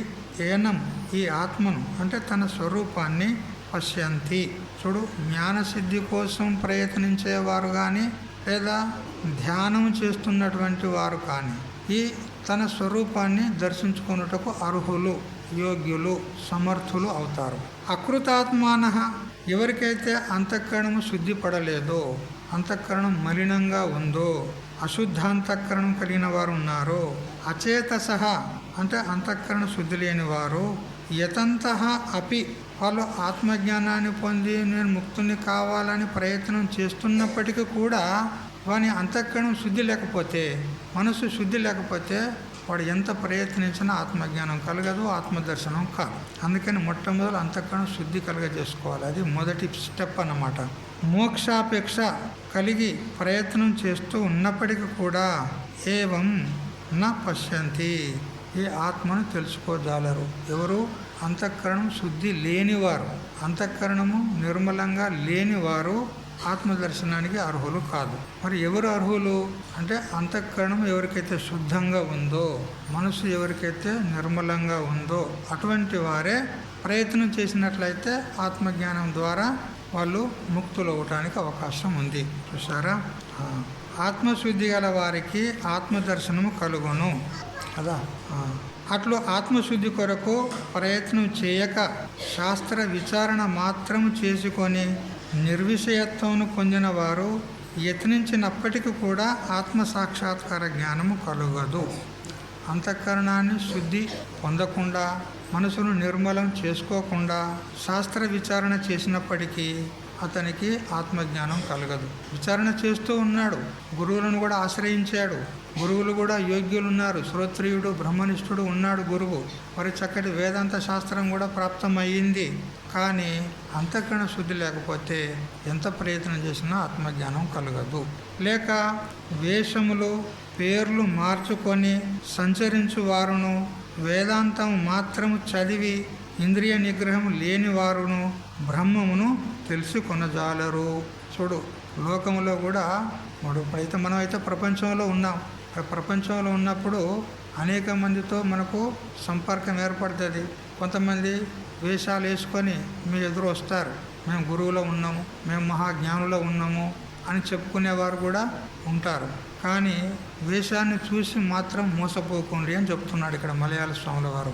ఏనం ఈ ఆత్మను అంటే తన స్వరూపాన్ని పశ్యంతి. చూడు, జ్ఞానసిద్ధి కోసం ప్రయత్నించేవారు కానీ లేదా ధ్యానం చేస్తున్నటువంటి వారు కానీ ఈ తన స్వరూపాన్ని దర్శించుకున్నటకు అర్హులు, యోగ్యులు, సమర్థులు అవుతారు. అకృతాత్మానః ఎవరికైతే అంతఃకరణము శుద్ధిపడలేదో, అంతఃకరణం మలినంగా ఉందో, అశుద్ధాంతఃకరణం కలిగిన వారు ఉన్నారో, అచేతసః అంటే అంతఃకరణ శుద్ధి లేని వారు, యతంతః అపి వాళ్ళు ఆత్మజ్ఞానాన్ని పొంది నేను ముక్తుని కావాలని ప్రయత్నం చేస్తున్నప్పటికీ కూడా వాని అంతఃకరణం శుద్ధి లేకపోతే, మనసు శుద్ధి లేకపోతే వాడు ఎంత ప్రయత్నించినా ఆత్మజ్ఞానం కలగదు, ఆత్మదర్శనం కాదు. అందుకని మొట్టమొదటి అంతఃకరణం శుద్ధి కలగజేసుకోవాలి. అది మొదటి స్టెప్ అన్నమాట. మోక్షాపేక్ష కలిగి ప్రయత్నం చేస్తూ ఉన్నప్పటికీ కూడా ఏవం నా పశ్యంతి ఈ ఆత్మను తెలుసుకోజాలరు. ఎవరు? అంతఃకరణం శుద్ధి లేనివారు, అంతఃకరణము నిర్మలంగా లేనివారు ఆత్మదర్శనానికి అర్హులు కాదు. మరి ఎవరు అర్హులు అంటే అంతఃకరణం ఎవరికైతే శుద్ధంగా ఉందో, మనసు ఎవరికైతే నిర్మలంగా ఉందో అటువంటి వారే ప్రయత్నం చేసినట్లయితే ఆత్మజ్ఞానం ద్వారా వాళ్ళు ముక్తులు అవటానికి అవకాశం ఉంది. చూసారా? ఆత్మశుద్ధి గల వారికి ఆత్మదర్శనము కలుగును కదా. అట్లు ఆత్మశుద్ధి కొరకు ప్రయత్నం చేయక శాస్త్ర విచారణ మాత్రము చేసుకొని నిర్విషయత్వమును పొందిన వారు యత్నించినప్పటికీ కూడా ఆత్మసాక్షాత్కార జ్ఞానము కలుగదు. అంతఃకరణాన్ని శుద్ధి పొందకుండా, మనసును నిర్మలం చేసుకోకుండా శాస్త్ర విచారణ చేసినప్పటికీ అతనికి ఆత్మజ్ఞానం కలగదు. విచారణ చేస్తూ ఉన్నాడు, గురువులను కూడా ఆశ్రయించాడు, గురువులు కూడా యోగ్యులు ఉన్నారు, శ్రోత్రియుడు బ్రహ్మనిష్ఠుడు ఉన్నాడు గురువు, మరి చక్కటి వేదాంత శాస్త్రం కూడా ప్రాప్తమయ్యింది. కానీ అంతఃకరణ శుద్ధి లేకపోతే ఎంత ప్రయత్నం చేసినా ఆత్మజ్ఞానం కలగదు. లేక వేషములు పేర్లు మార్చుకొని సంచరించు వారును, వేదాంతం మాత్రము చదివి ఇంద్రియ నిగ్రహం లేని వారును బ్రహ్మమును తెలుసుకొనజాలరు. చూడు, లోకంలో కూడా ఇప్పుడైతే మనమైతే ప్రపంచంలో ఉన్నాం. ప్రపంచంలో ఉన్నప్పుడు అనేక మందితో మనకు సంపర్కం ఏర్పడుతుంది. కొంతమంది వేషాలు వేసుకొని మీ ఎదురు వస్తారు, మేము గురువులో ఉన్నాము, మేము మహాజ్ఞానులో ఉన్నాము అని చెప్పుకునేవారు కూడా ఉంటారు. కానీ వేషాన్ని చూసి మాత్రం మోసపోకండి అని చెప్తున్నాడు ఇక్కడ మలయాళ స్వాముల వారు.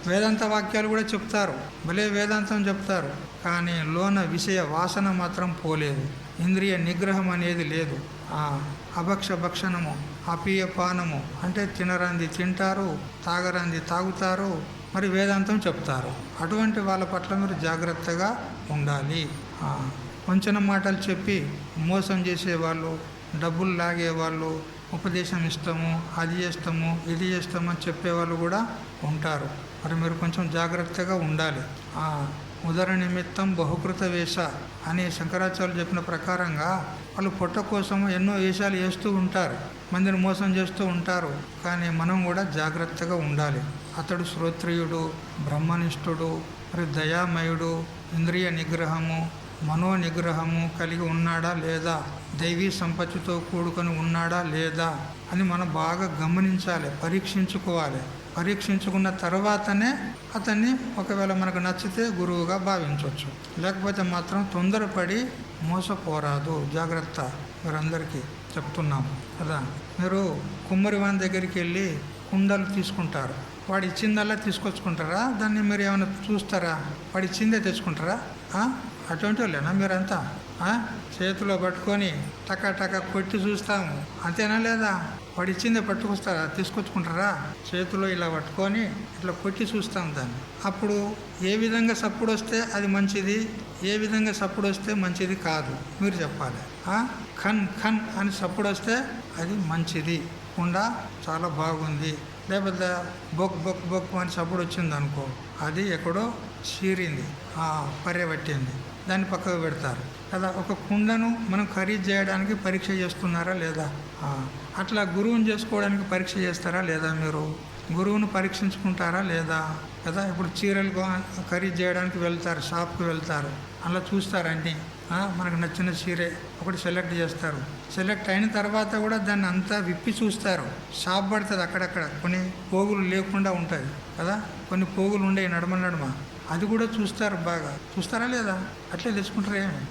వేదాంత వాక్యాలు కూడా చెప్తారు, భలే వేదాంతం చెప్తారు, కానీ లోన విషయ వాసన మాత్రం పోలేదు, ఇంద్రియ నిగ్రహం అనేది లేదు. అభక్ష భక్షణము, అపీయపానము అంటే తినరంది తింటారు, తాగరంది తాగుతారు, మరి వేదాంతం చెప్తారు. అటువంటి వాళ్ళ పట్ల మీరు జాగ్రత్తగా ఉండాలి. వంచన మాటలు చెప్పి మోసం చేసేవాళ్ళు, డబ్బులు లాగేవాళ్ళు, ఉపదేశం ఇస్తాము, అది చేస్తాము, ఇది చేస్తాము అని చెప్పేవాళ్ళు కూడా ఉంటారు. మరి మీరు కొంచెం జాగ్రత్తగా ఉండాలి. ఉదర నిమిత్తం బహుకృత వేష అని శంకరాచార్యులు చెప్పిన ప్రకారంగా వాళ్ళు పొట్ట కోసం ఎన్నో వేషాలు వేస్తూ ఉంటారు, మందిని మోసం చేస్తూ ఉంటారు. కానీ మనం కూడా జాగ్రత్తగా ఉండాలి. అతడు శ్రోత్రియుడు, బ్రహ్మనిష్ఠుడు, మరి దయామయుడు, ఇంద్రియ నిగ్రహము, మనో నిగ్రహము కలిగి ఉన్నాడా లేదా, దైవీ సంపత్తితో కూడుకొని ఉన్నాడా లేదా అని మనం బాగా గమనించాలి, పరీక్షించుకోవాలి. పరీక్షించుకున్న తర్వాతనే అతన్ని ఒకవేళ మనకు నచ్చితే గురువుగా భావించవచ్చు. లేకపోతే మాత్రం తొందరపడి మోసపోరాదు. జాగ్రత్త, మీరందరికీ చెప్తున్నాము కదా. మీరు కుమ్మరి వాని దగ్గరికి వెళ్ళి కుండలు తీసుకుంటారు, వాడు ఇచ్చిందల్లా తీసుకొచ్చుకుంటారా? దాన్ని మీరు ఏమైనా చూస్తారా? వాడు ఇచ్చిందే తెచ్చుకుంటారా? అటువంటి వాళ్ళేనా మీరంతా? చేతిలో పట్టుకొని టకా టకా కొట్టి చూస్తాము, అంతేనా లేదా? వాడు ఇచ్చిందే పట్టుకొస్తారా? తీసుకొచ్చుకుంటారా? చేతిలో ఇలా పట్టుకొని ఇట్లా కొట్టి చూస్తాం దాన్ని. అప్పుడు ఏ విధంగా సప్పుడు వస్తే అది మంచిది, ఏ విధంగా సప్పుడు వస్తే మంచిది కాదు మీరు చెప్పాలి. ఖన్ ఖన్ అని సప్పుడు వస్తే అది మంచిది, కుండ చాలా బాగుంది. లేకపోతే బొక్ బొక్ బొక్ అని సప్పుడు వచ్చింది అనుకో, అది ఎక్కడో చీరింది, పర్యబట్టింది, దాన్ని పక్కకు పెడతారు కదా. ఒక కుండను మనం ఖరీదు చేయడానికి పరీక్ష చేస్తున్నారా లేదా? అట్లా గురువుని చేసుకోవడానికి పరీక్ష చేస్తారా లేదా? మీరు గురువును పరీక్షించుకుంటారా లేదా కదా? ఇప్పుడు చీరలు ఖరీదు చేయడానికి వెళ్తారు, షాప్కి వెళ్తారు, అలా చూస్తారండి. మనకు నచ్చిన చీరే ఒకటి సెలెక్ట్ చేస్తారు. సెలెక్ట్ అయిన తర్వాత కూడా దాన్ని అంతా విప్పి చూస్తారు. షాప్ పడుతుంది అక్కడక్కడ, కొన్ని పోగులు లేకుండా ఉంటుంది కదా, కొన్ని పోగులు ఉండే నడమ అది కూడా చూస్తారు. బాగా చూస్తారా లేదా? అట్లే తెచ్చుకుంటారు. ఏమి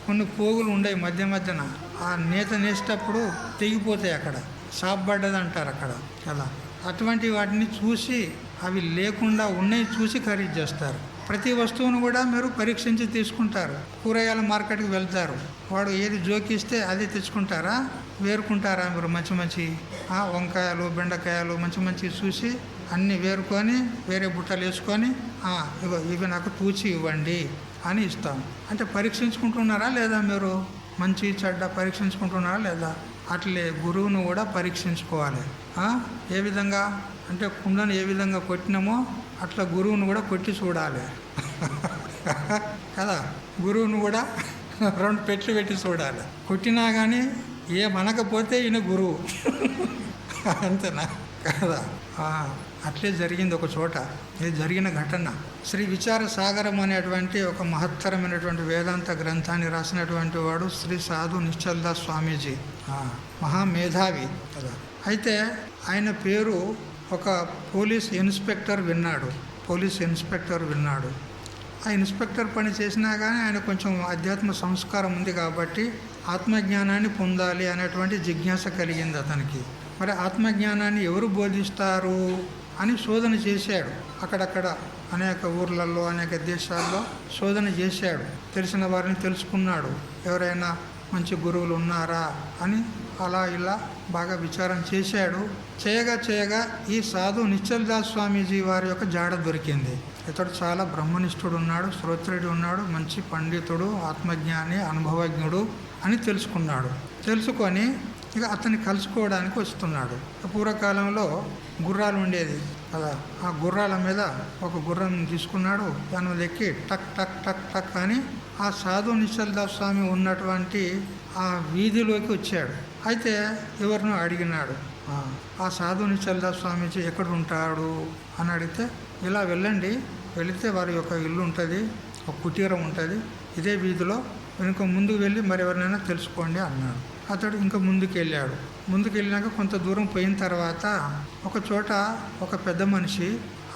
కొన్ని పోగులు ఉండవు మధ్య మధ్యన, ఆ నేత నేసేటప్పుడు తెగిపోతాయి, అక్కడ షాప్ పడ్డది అంటారు అక్కడ కదా. అటువంటి వాటిని చూసి అవి లేకుండా ఉన్నాయి చూసి ఖరీదు చేస్తారు. ప్రతి వస్తువును కూడా మీరు పరీక్షించి తీసుకుంటారు. కూరగాయల మార్కెట్కి వెళ్తారు, వాడు ఏది జోకిస్తే అది తెచ్చుకుంటారా? వేరుకుంటారా? మీరు మంచి మంచి వంకాయలు, బెండకాయలు మంచి మంచి చూసి అన్నీ వేరుకొని వేరే బుట్టలు వేసుకొని ఇవి నాకు తూచి ఇవ్వండి అని ఇస్తాం. అంటే పరీక్షించుకుంటున్నారా లేదా? మీరు మంచి చెడ్డ పరీక్షించుకుంటున్నారా లేదా? అట్లే గురువును కూడా పరీక్షించుకోవాలి. ఏ విధంగా అంటే కుండను ఏ విధంగా కొట్టినామో అట్లా గురువును కూడా కొట్టి చూడాలి కదా. గురువును కూడా 2 పెట్లు పెట్టి చూడాలి. కొట్టినా కానీ ఏమనకపోతే ఈయన గురువు అంతేనా కదా. అట్లే జరిగింది ఒక చోట. ఇది జరిగిన ఘటన. శ్రీ విచార సాగరం అనేటువంటి ఒక మహత్తరమైనటువంటి వేదాంత గ్రంథాన్ని రాసినటువంటి వాడు శ్రీ సాధు నిశ్చల్దాస్ స్వామీజీ, మహామేధావి కదా. అయితే ఆయన పేరు ఒక పోలీస్ ఇన్స్పెక్టర్ విన్నాడు. ఆ ఇన్స్పెక్టర్ పని చేసినా కానీ ఆయన కొంచెం అధ్యాత్మ సంస్కారం ఉంది కాబట్టి ఆత్మజ్ఞానాన్ని పొందాలి అనేటువంటి జిజ్ఞాస కలిగింది అతనికి. మరి ఆత్మజ్ఞానాన్ని ఎవరు బోధిస్తారు అని శోధన చేశాడు. అక్కడక్కడ అనేక ఊర్లలో, అనేక దేశాల్లో శోధన చేశాడు. తెలిసిన వారిని తెలుసుకున్నాడు, ఎవరైనా మంచి గురువులు ఉన్నారా అని అలా ఇలా బాగా విచారం చేశాడు. చేయగా ఈ సాధు నిశ్చల్దాస్ స్వామీజీ వారి యొక్క జాడ దొరికింది. ఇతడు చాలా బ్రహ్మనిష్ఠుడు ఉన్నాడు, శ్రోత్రుడు ఉన్నాడు, మంచి పండితుడు, ఆత్మజ్ఞాని, అనుభవజ్ఞుడు అని తెలుసుకున్నాడు. తెలుసుకొని ఇక అతన్ని కలుసుకోవడానికి వస్తున్నాడు. పూర్వకాలంలో గుర్రాలు ఉండేది కదా. ఆ గుర్రాల మీద ఒక గుర్రం తీసుకున్నాడు. దాని మీద ఎక్కి టక్ టక్ టక్ టక్ అని ఆ సాధు నిశ్చల్దాస్ స్వామి ఉన్నటువంటి ఆ వీధిలోకి వచ్చాడు. అయితే ఎవరినో అడిగినాడు, ఆ సాధు నిశ్చల్దాస్ స్వామీజీ ఎక్కడ ఉంటాడు అని అడిగితే, ఇలా వెళ్ళండి, వెళితే వారి యొక్క ఇల్లు ఉంటుంది, ఒక కుటీరం ఉంటుంది, ఇదే వీధిలో, ఇంకో ముందుకు వెళ్ళి మరి ఎవరినైనా తెలుసుకోండి అన్నాడు. అతడు ఇంకా ముందుకు వెళ్ళాక కొంత దూరం పోయిన తర్వాత ఒక చోట ఒక పెద్ద మనిషి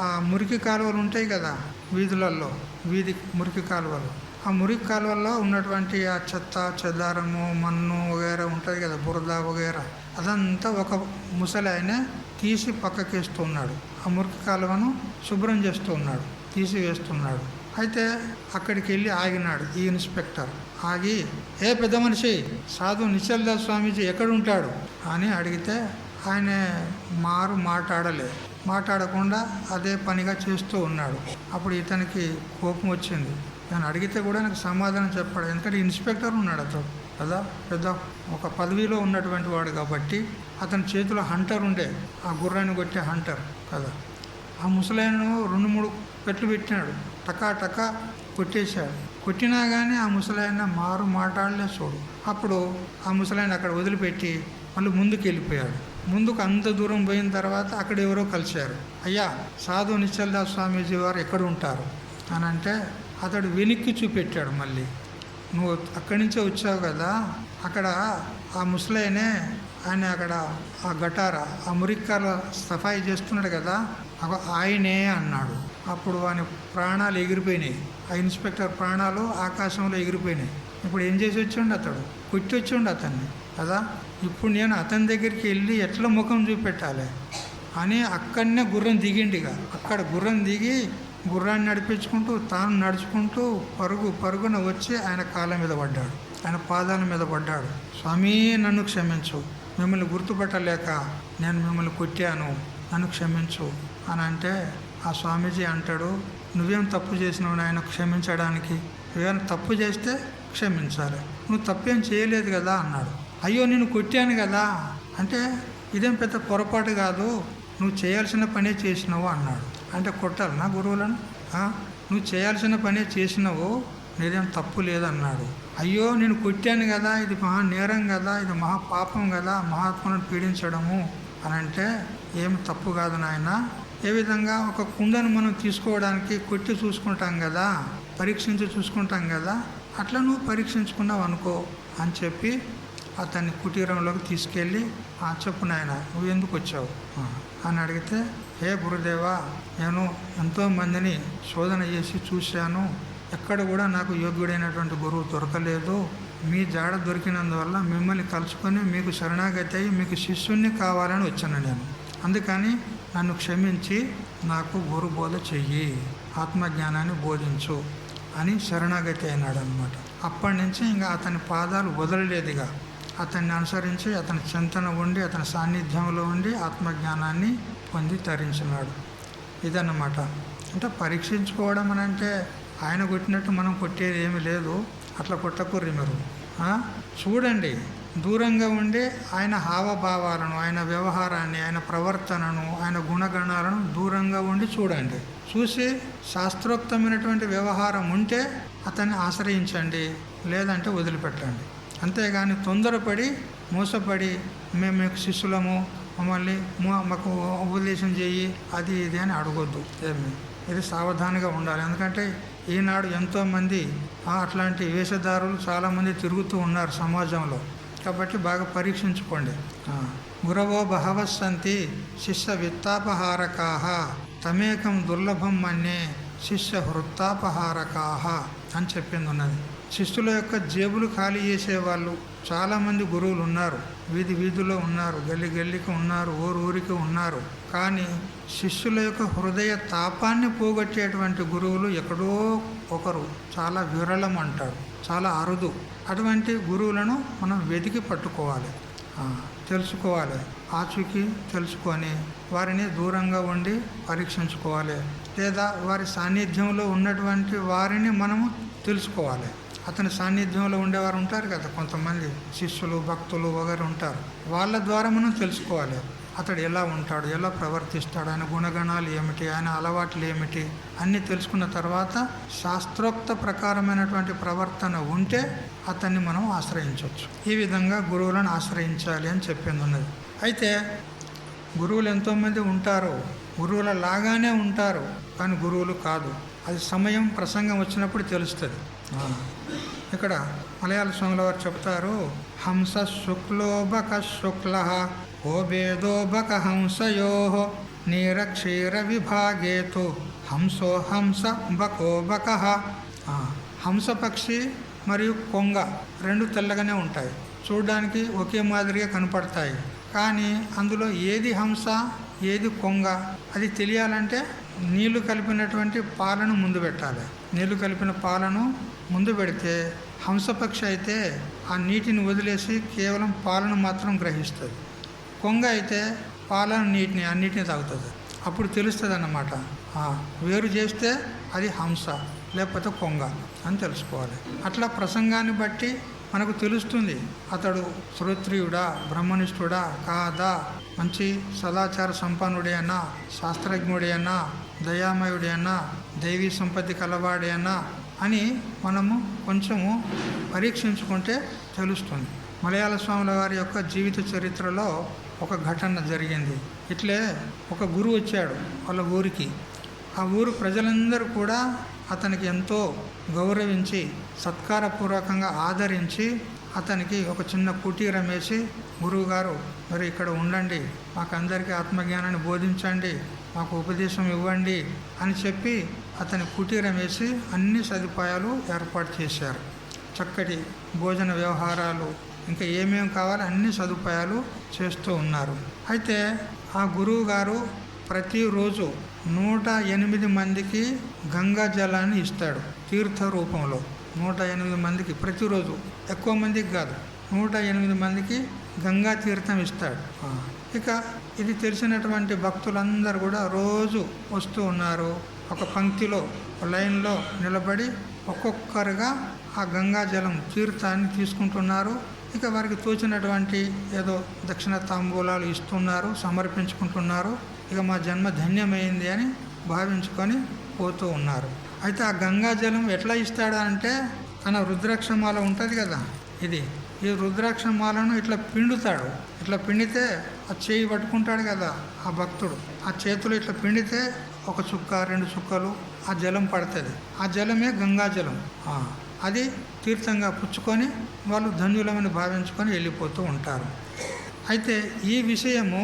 ఆ మురికి కాలువలు ఉంటాయి కదా వీధులలో, వీధి మురికి కాలువలు, ఆ మురికి కాలువల్లో ఉన్నటువంటి ఆ చెత్త చెదారము మన్ను వగేరా ఉంటుంది కదా, బురద వగేరా, అదంతా ఒక ముసలి ఆయన తీసి పక్కకేస్తూ ఉన్నాడు. ఆ మురికి కాలువను శుభ్రం చేస్తూ ఉన్నాడు, తీసి వేస్తున్నాడు. అయితే అక్కడికి వెళ్ళి ఆగినాడు ఈ ఇన్స్పెక్టర్. ఆగి, ఏ పెద్ద మనిషి, సాధు నిశ్చల్దాస్ స్వామీజీ ఎక్కడ ఉంటాడు అని అడిగితే ఆయన మాట్లాడకుండా అదే పనిగా చేస్తూ ఉన్నాడు. అప్పుడు ఇతనికి కోపం వచ్చింది. నేను అడిగితే కూడా నాకు సమాధానం చెప్పాడు. ఎందుకంటే ఇన్స్పెక్టర్ ఉన్నాడు అతడు కదా, పెద్ద ఒక పదవిలో ఉన్నటువంటి వాడు కాబట్టి. అతని చేతిలో హంటర్ ఉండే, ఆ గుర్రాన్ని కొట్టే హంటర్ కదా. ఆ ముసలాయనను 2-3 పెట్లు పెట్టినాడు, టకా టకా కొట్టేశాడు. కొట్టినా కానీ ఆ ముసలాయన మాట్లాడలే చూడు. అప్పుడు ఆ ముసలాయన అక్కడ వదిలిపెట్టి మళ్ళీ ముందుకు వెళ్ళిపోయాడు. ముందుకు అంత దూరం పోయిన తర్వాత అక్కడ ఎవరో కలిశారు. అయ్యా, సాధు నిశ్చల్దాస్ స్వామీజీ వారు ఎక్కడ ఉంటారు అని అంటే అతడు వెనక్కి చూపెట్టాడు. మళ్ళీ నువ్వు అక్కడి నుంచే వచ్చావు కదా, అక్కడ ఆ ముసలాయనే ఆయన అక్కడ ఆ గటార ఆ మురిక్కాల సఫాయి చేస్తున్నాడు కదా, ఆయనే అన్నాడు. అప్పుడు ఆయన ప్రాణాలు ఎగిరిపోయినాయి. ఆ ఇన్స్పెక్టర్ ప్రాణాలు ఆకాశంలో ఎగిరిపోయినాయి. ఇప్పుడు ఏం చేసి వచ్చిండు, అతడు కొట్టి వచ్చిండు అతన్ని కదా. ఇప్పుడు నేను అతని దగ్గరికి వెళ్ళి ఎట్లా ముఖం చూపెట్టాలి అని అక్కడనే గుర్రం దిగిండిగా. అక్కడ గుర్రం దిగి గుర్రాన్ని నడిపించుకుంటూ తాను నడుచుకుంటూ పరుగున వచ్చి ఆయన కాళ్ళ మీద పడ్డాడు, ఆయన పాదాల మీద పడ్డాడు. స్వామి, నన్ను క్షమించు, మిమ్మల్ని గుర్తుపట్టలేక నేను మిమ్మల్ని కొట్టాను, నన్ను క్షమించు అని అంటే ఆ స్వామీజీ అంటాడు, నువ్వేం తప్పు చేసినావు నాయన క్షమించడానికి, నువ్వేమైనా తప్పు చేస్తే క్షమించాలి, నువ్వు తప్పేం చేయలేదు కదా అన్నాడు. అయ్యో, నేను కొట్టాను కదా అంటే ఇదేం పెద్ద పొరపాటు కాదు, నువ్వు చేయాల్సిన పనే చేసినావు అన్నాడు. అంటే కొట్టాలనా గురువులను? నువ్వు చేయాల్సిన పనే చేసినావు, నీదేం తప్పు లేదన్నాడు. అయ్యో, నేను కొట్టాను కదా, ఇది మహా నేరం కదా, ఇది మహాపాపం కదా, మహాత్ములను పీడించడము అని అంటే ఏం తప్పు కాదు నాయన. ఏ విధంగా ఒక కుండను మనం తీసుకోవడానికి కొట్టి చూసుకుంటాం కదా, పరీక్షించి చూసుకుంటాం కదా, అట్లా నువ్వు పరీక్షించుకున్నావు అనుకో అని చెప్పి అతన్ని కుటీరంలోకి తీసుకెళ్ళి, చెప్పు నాయన, నువ్వు ఎందుకు వచ్చావు అని అడిగితే, హే గురుదేవా, నేను ఎంతోమందిని శోధన చేసి చూశాను, ఎక్కడ కూడా నాకు యోగ్యుడైనటువంటి గురువు దొరకలేదు. మీ జాడ దొరికినందువల్ల మిమ్మల్ని కలుసుకొని మీకు శరణాగతి అయ్యి మీకు శిష్యుణ్ణి కావాలని వచ్చాను నేను. అందుకని నన్ను క్షమించి నాకు గురు బోధ చెయ్యి, ఆత్మజ్ఞానాన్ని బోధించు అని శరణాగతి అయినాడు అనమాట. అప్పటి నుంచి ఇంకా అతని పాదాలు వదలలేదుగా. అతన్ని అనుసరించి అతని చింతన ఉండి అతని సాన్నిధ్యంలో ఉండి ఆత్మజ్ఞానాన్ని పొంది తరించినాడు. ఇదన్నమాట. అంటే పరీక్షించుకోవడం అని అంటే ఆయన కొట్టినట్టు మనం కొట్టేది ఏమీ లేదు. అట్లా కొట్టకూర్రి మీరు. చూడండి, దూరంగా ఉండి ఆయన హావభావాలను, ఆయన వ్యవహారాన్ని, ఆయన ప్రవర్తనను, ఆయన గుణగణాలను దూరంగా ఉండి చూడండి. చూసి శాస్త్రోక్తమైనటువంటి వ్యవహారం ఉంటే అతన్ని ఆశ్రయించండి, లేదంటే వదిలిపెట్టండి. అంతేగాని తొందరపడి మోసపడి మేము మీకు శిష్యులము, మమ్మల్ని మాకు ఉపదేశం చేయి, అది ఇది అని అడగొద్దు. ఏమి ఇది సావధానంగా ఉండాలి. ఎందుకంటే ఈనాడు ఎంతోమంది అట్లాంటి వేషధారులు చాలామంది తిరుగుతూ ఉన్నారు సమాజంలో. కాబట్టి బాగా పరీక్షించుకోండి. గురవో బహవస్సంతి శిష్య విత్తాపహారకాహ తమేకం దుర్లభం మన్యే శిష్య వృత్తాపహారకాహ అని చెప్పింది ఉన్నది. శిష్యుల యొక్క జేబులు ఖాళీ చేసేవాళ్ళు చాలామంది గురువులు ఉన్నారు. వీధి వీధిలో ఉన్నారు, గల్లి గల్లికి ఉన్నారు, ఊరు ఊరికి ఉన్నారు. కానీ శిష్యుల యొక్క హృదయ తాపాన్ని పోగొట్టేటువంటి గురువులు ఎక్కడో ఒకరు, చాలా విరళం అంటారు, చాలా అరుదు. అటువంటి గురువులను మనం వెతికి పట్టుకోవాలి, తెలుసుకోవాలి. ఆచూకీ తెలుసుకొని వారిని దూరంగా ఉండి పరీక్షించుకోవాలి. లేదా వారి సాన్నిధ్యంలో ఉన్నటువంటి వారిని మనము తెలుసుకోవాలి. అతని సాన్నిధ్యంలో ఉండేవారు ఉంటారు కదా, కొంతమంది శిష్యులు, భక్తులు వగైరా ఉంటారు. వాళ్ళ ద్వారా మనం తెలుసుకోవాలి అతడు ఎలా ఉంటాడు, ఎలా ప్రవర్తిస్తాడు, ఆయన గుణగణాలు ఏమిటి, ఆయన అలవాట్లు ఏమిటి అన్నీ తెలుసుకున్న తర్వాత శాస్త్రోక్త ప్రకారమైనటువంటి ప్రవర్తన ఉంటే అతన్ని మనం ఆశ్రయించవచ్చు. ఈ విధంగా గురువులను ఆశ్రయించాలి అని చెప్పింది ఉన్నది. అయితే గురువులు ఎంతోమంది ఉంటారు, గురువుల లాగానే ఉంటారు, కానీ గురువులు కాదు. అది సమయం, ప్రసంగం వచ్చినప్పుడు తెలుస్తుంది. ఇక్కడ మలయాళ స్వాముల వారు చెప్తారు, హంస శుక్లోబక శుక్ల ఓ భేదోబక హంసయో నీరక్షీర విభాగేతు హంసో హంస బకోబక. హంస పక్షి మరియు కొంగ రెండు తెల్లగానే ఉంటాయి, చూడడానికి ఒకే మాదిరిగా కనపడతాయి. కానీ అందులో ఏది హంస ఏది కొంగ అది తెలియాలంటే నీళ్లు కలిపినటువంటి పాలను ముందు పెట్టాలి. నీళ్లు కలిపిన పాలను ముందు పెడితే హంసపక్షి అయితే ఆ నీటిని వదిలేసి కేవలం పాలను మాత్రం గ్రహిస్తుంది. కొంగ అయితే పాలను నీటిని అన్నిటిని తాగుతుంది. అప్పుడు తెలుస్తుంది అన్నమాట. వేరు చేస్తే అది హంస లేకపోతే కొంగ అని తెలుసుకోవాలి. అట్లా ప్రసంగాన్ని బట్టి మనకు తెలుస్తుంది అతడు శ్రోత్రియుడా, బ్రహ్మనిష్ఠుడా కాదా, మంచి సదాచార సంపన్నుడే అన్నా, శాస్త్రజ్ఞుడే అన్నా, దయామయుడే అన్నా, దైవీ సంపత్తి కలవాడే అన్నా అని మనము కొంచెము పరీక్షించుకుంటే తెలుస్తుంది. మలయాళ స్వాముల వారి యొక్క జీవిత చరిత్రలో ఒక ఘటన జరిగింది. ఇట్లే ఒక గురువు వచ్చాడు వాళ్ళ ఊరికి. ఆ ఊరు ప్రజలందరూ కూడా అతనికి ఎంతో గౌరవించి సత్కారపూర్వకంగా ఆదరించి అతనికి ఒక చిన్న కుటీరం వేసి, గురువుగారు మరి ఇక్కడ ఉండండి, మాకందరికీ ఆత్మజ్ఞానాన్ని బోధించండి, మాకు ఉపదేశం ఇవ్వండి అని చెప్పి అతని కుటీరం వేసి అన్ని సదుపాయాలు ఏర్పాటు చేశారు. చక్కటి భోజన వ్యవహారాలు ఇంకా ఏమేమి కావాలో అన్ని సదుపాయాలు చేస్తూ ఉన్నారు. అయితే ఆ గురువు గారు ప్రతిరోజు 108 మందికి గంగా జలాన్ని ఇస్తాడు తీర్థ రూపంలో. 108 మందికి ప్రతిరోజు, ఎక్కువ మందికి కాదు, 108 మందికి గంగా తీర్థం ఇస్తాడు. ఇక ఇది తెలిసినటువంటి భక్తులందరూ కూడా రోజు వస్తూ ఉన్నారు. ఒక పంక్తిలో లైన్లో నిలబడి ఒక్కొక్కరుగా ఆ గంగా జలం తీర్థాన్ని తీసుకుంటున్నారు. ఇక వారికి తోచినటువంటి ఏదో దక్షిణ తాంబూలాలు ఇస్తున్నారు, సమర్పించుకుంటున్నారు. ఇక మా జన్మ ధన్యమైంది అని భావించుకొని పోతూ ఉన్నారు. అయితే ఆ గంగా జలం ఎట్లా ఇస్తాడా అంటే తన రుద్రాక్షమాల ఉంటుంది కదా, ఈ రుద్రాక్షమాలను ఇట్లా పిండుతాడు. ఇట్లా పిండితే ఆ చేయి పట్టుకుంటాడు కదా ఆ భక్తుడు, ఆ చేతులు ఇట్లా పిండితే ఒక చుక్క 2 చుక్కలు ఆ జలం పడుతుంది. ఆ జలమే గంగా జలం. అది తీర్థంగా పుచ్చుకొని వాళ్ళు ధన్యులమని భావించుకొని వెళ్ళిపోతూ ఉంటారు. అయితే ఈ విషయము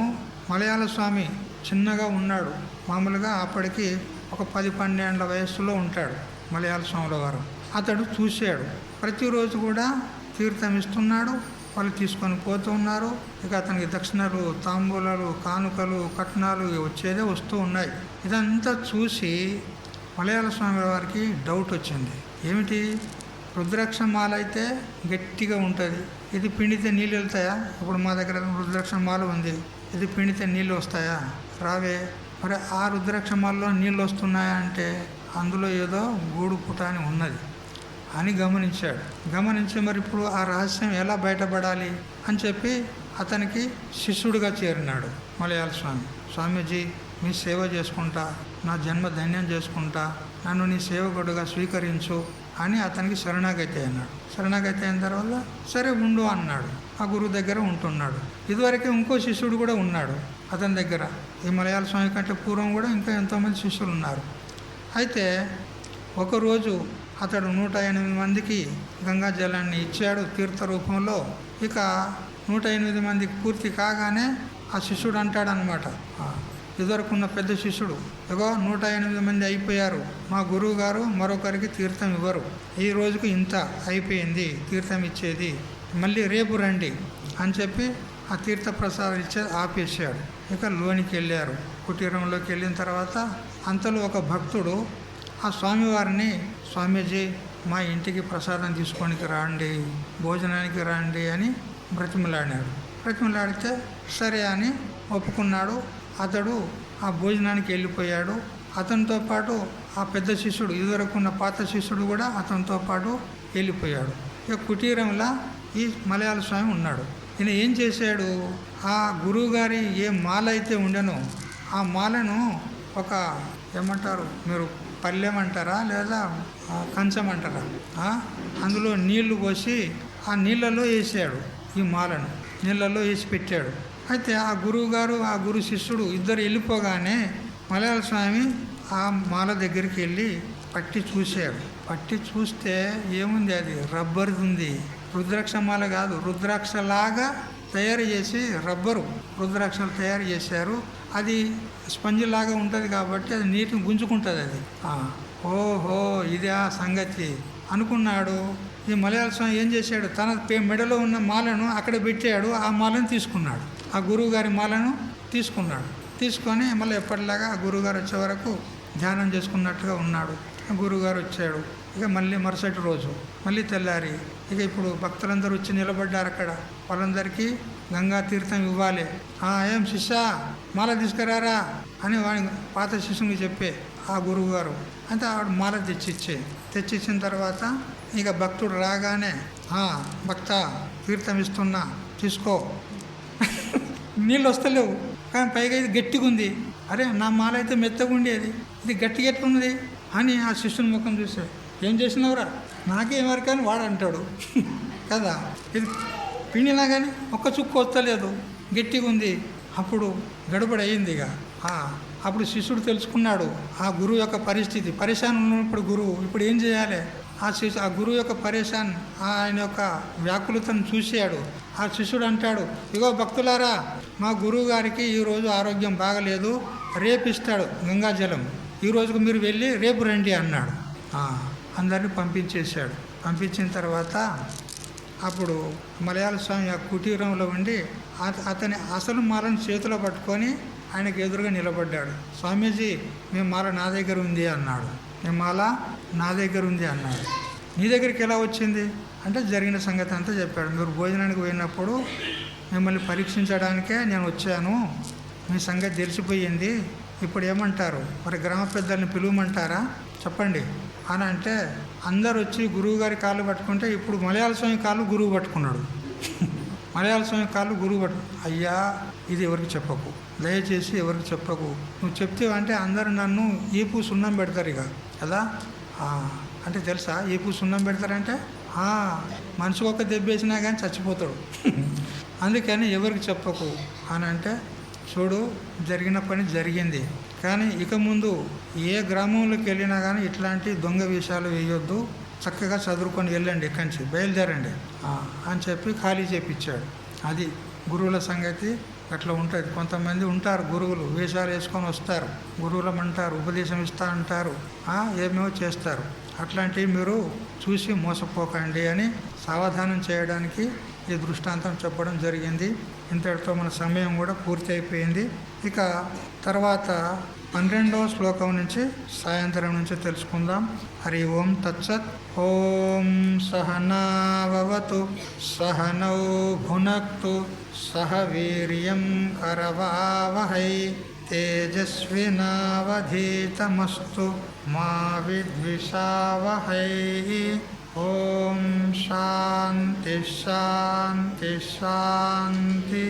మలయాళ స్వామి చిన్నగా ఉన్నాడు. మామూలుగా అప్పటికి ఒక 10-12 ఏళ్ల వయస్సులో ఉంటాడు మలయాళ స్వాముల వారు. అతడు చూశాడు, ప్రతిరోజు కూడా తీర్థం ఇస్తున్నాడు, వాళ్ళు తీసుకొని పోతూ ఉన్నారు. ఇక అతనికి దక్షిణలు, తాంబూలాలు, కానుకలు, కట్నాలు వచ్చేదే వస్తూ ఉన్నాయి. ఇదంతా చూసి మలయాళ స్వామి వారికి డౌట్ వచ్చింది. ఏమిటి, రుద్రాక్షమాల అయితే గట్టిగా ఉంటుంది, ఇది పిండితే నీళ్ళు వెళ్తాయా? ఇప్పుడు మా దగ్గర రుద్రాక్షమాల ఉంది, ఇది పిండితే నీళ్ళు వస్తాయా? రావే. మరి ఆ రుద్రాక్షమాలలో నీళ్ళు వస్తున్నాయా అంటే అందులో ఏదో గూడు పుటాని ఉన్నది అని గమనించాడు. గమనించి మరి ఇప్పుడు ఆ రహస్యం ఎలా బయటపడాలి అని చెప్పి అతనికి శిష్యుడిగా చేరినాడు మలయాళ స్వామి. స్వామీజీ మీ సేవ చేసుకుంటా, నా జన్మ ధన్యం చేసుకుంటా, నన్ను నీ సేవకుడుగా స్వీకరించు అని అతనికి శరణాగతి అన్నాడు. శరణాగతి అయిన తర్వాత సరే ఉండు అన్నాడు. ఆ గురువు దగ్గర ఉంటున్నాడు. ఇదివరకే ఇంకో శిష్యుడు కూడా ఉన్నాడు అతని దగ్గర. ఈ మలయాళ స్వామి కంటే పూర్వం కూడా ఇంకా ఎంతోమంది శిష్యులు ఉన్నారు. అయితే ఒకరోజు అతడు 108 మందికి గంగా జలాన్ని ఇచ్చాడు తీర్థ రూపంలో. ఇక 108 మందికి పూర్తి కాగానే ఆ శిష్యుడు అంటాడనమాట, ఇదివరకున్న పెద్ద శిష్యుడు, ఇగో 108 మంది అయిపోయారు, మా గురువు గారు మరొకరికి తీర్థం ఇవ్వరు, ఈ రోజుకు ఇంత అయిపోయింది తీర్థం ఇచ్చేది, మళ్ళీ రేపు రండి అని చెప్పి ఆ తీర్థ ప్రసాదం ఇచ్చేది ఆపేసాడు. ఇక లోనికి వెళ్ళారు. కుటీరంలోకి వెళ్ళిన తర్వాత అంతలో ఒక భక్తుడు ఆ స్వామివారిని, స్వామీజీ మా ఇంటికి ప్రసాదం తీసుకోనికి రండి, భోజనానికి రండి అని బ్రతిమలాడాడు. బ్రతిమలాడితే సరే అని ఒప్పుకున్నాడు. అతడు ఆ భోజనానికి వెళ్ళిపోయాడు. అతనితో పాటు ఆ పెద్ద శిష్యుడు, ఇదివరకున్న పాత శిష్యుడు కూడా అతనితో పాటు వెళ్ళిపోయాడు. ఇక కుటీరంలో ఈ మలయాళ స్వామి ఉన్నాడు. ఈయన ఏం చేశాడు, ఆ గురువుగారి ఏ మాల అయితే ఉండెనో ఆ మాలను ఒక ఏమంటారు మీరు, పల్లెం అంటారా లేదా కంచం అంటారా, అందులో నీళ్లు పోసి ఆ నీళ్ళలో వేసాడు. ఈ మాలను నీళ్ళలో వేసి పెట్టాడు. అయితే ఆ గురువు గారు ఆ గురు శిష్యుడు ఇద్దరు వెళ్ళిపోగానే మలయాళ స్వామి ఆ మాల దగ్గరికి వెళ్ళి పట్టి చూశాడు. పట్టి చూస్తే ఏముంది, అది రబ్బర్ది ఉంది. రుద్రాక్ష మాల కాదు, రుద్రాక్షలాగా తయారు చేసి రబ్బరు రుద్రాక్షలు తయారు చేశారు. అది స్పంజ్ లాగా ఉంటుంది కాబట్టి అది నీటిని గుంజుకుంటుంది. అది ఓహో ఇదే ఆ సంగతి అనుకున్నాడు. ఈ మలయాళ స్వామి ఏం చేశాడు, తన మెడలో ఉన్న మాలను అక్కడ పెట్టాడు. ఆ మాలను తీసుకున్నాడు, ఆ గురువుగారి మాలను తీసుకున్నాడు. తీసుకొని మళ్ళీ ఎప్పటిలాగా ఆ గురువుగారు వచ్చే వరకు ధ్యానం చేసుకున్నట్టుగా ఉన్నాడు. ఆ గురువుగారు వచ్చాడు. ఇక మళ్ళీ మరుసటి రోజు మళ్ళీ తెల్లారి ఇక ఇప్పుడు భక్తులందరూ వచ్చి నిలబడ్డారు అక్కడ. వాళ్ళందరికీ గంగా తీర్థం ఇవ్వాలి. ఏం శిష్య మాల తీసుకురారా అని వాడి పాత శిష్యునికి చెప్పే ఆ గురువుగారు అంటే ఆవిడ మాల తెచ్చిచ్చిన తర్వాత ఇక భక్తుడు రాగానే, భక్త తీర్థం ఇస్తున్నా తీసుకో. నీళ్ళు వస్తలేవు కానీ పైగా ఇది గట్టిగా ఉంది. అరే నా మాల అయితే మెత్తగా ఉండేది, ఇది గట్టిగా ఎట్లున్నది అని ఆ శిష్యుని ముఖం చూసాడు. ఏం చేసినావురా, నాకేమరి కానీ వాడు అంటాడు కదా, ఇది పిండినా కానీ ఒక్క చుక్క వస్తలేదు, గట్టిగా ఉంది. అప్పుడు గడబడి అయ్యింది. ఇక అప్పుడు శిష్యుడు తెలుసుకున్నాడు ఆ గురువు యొక్క పరిస్థితి. పరేషాన్ ఉన్నప్పుడు గురువు ఇప్పుడు ఏం చేయాలి, ఆ గురువు యొక్క పరేషాన్, ఆయన యొక్క వ్యాకులతను చూశాడు. ఆ శిష్యుడు అంటాడు, ఇగో భక్తులారా, మా గురువు గారికి ఈరోజు ఆరోగ్యం బాగలేదు, రేపు ఇస్తాడు గంగాజలం, ఈ రోజుకు మీరు వెళ్ళి రేపు రండి అన్నాడు. అందరినీ పంపించేశాడు. పంపించిన తర్వాత అప్పుడు మలయాళ స్వామి ఆ కుటీరంలో ఉండి అతని అసలు మాలను చేతిలో పట్టుకొని ఆయనకు ఎదురుగా నిలబడ్డాడు. స్వామీజీ మీ మాల నా దగ్గర ఉంది అన్నాడు. మీ మాల నా దగ్గర ఉంది అన్నాడు. నీ దగ్గరికి ఎలా వచ్చింది అంటే జరిగిన సంగతి అంతా చెప్పాడు. మీరు భోజనానికి పోయినప్పుడు మిమ్మల్ని పరీక్షించడానికే నేను వచ్చాను, మీ సంగతి తెలిసిపోయింది, ఇప్పుడు ఏమంటారు, మరి గ్రామ పెద్దల్ని పిలువమంటారా చెప్పండి అని అంటే అందరు వచ్చి గురువు గారి కాళ్ళు పట్టుకుంటే ఇప్పుడు మలయాళ స్వామి కాళ్ళు గురువు పట్టుకున్నాడు. మలయాళ స్వామి కాళ్ళు గురువు అయ్యా ఇది ఎవరికి చెప్పకు, దయచేసి ఎవరికి చెప్పకు, నువ్వు చెప్తే అంటే అందరు నన్ను ఈపు సున్నం పెడతారు ఇక కదా. అంటే తెలుసా ఈపు సున్నం పెడతారంటే మనిషికి ఒక దెబ్బేసినా కానీ చచ్చిపోతాడు. అందుకని ఎవరికి చెప్పకు అని అంటే, చూడు జరిగిన పని జరిగింది, కానీ ఇక ముందు ఏ గ్రామంలోకి వెళ్ళినా కానీ ఇట్లాంటి దొంగ విషయాలు వేయొద్దు, చక్కగా చదువుకొని వెళ్ళండి, ఇక్కడి నుంచి బయలుదేరండి అని చెప్పి ఖాళీ చేపించాడు. అది గురువుల సంగతి అట్లా ఉంటుంది. కొంతమంది ఉంటారు గురువులు వేషాలు వేసుకొని వస్తారు, గురువులమంటారు, ఉపదేశం ఇస్తా అంటారు, ఏమేమో చేస్తారు. అట్లాంటివి మీరు చూసి మోసపోకండి అని సావధానం చేయడానికి ఈ దృష్టాంతం చెప్పడం జరిగింది. ఇంతటితో మన సమయం కూడా పూర్తి అయిపోయింది. ఇక తర్వాత 12వ శ్లోకం నుంచి సాయంత్రం నుంచి తెలుసుకుందాం. హరి ఓం తత్సత్. ఓం సహనావతు సహనౌ భునక్తు సహ వీర్యం కరవావహై తేజస్వినావధీతమస్తు మా విద్విషావహై. ఓం శాంతి శాంతి శాంతి.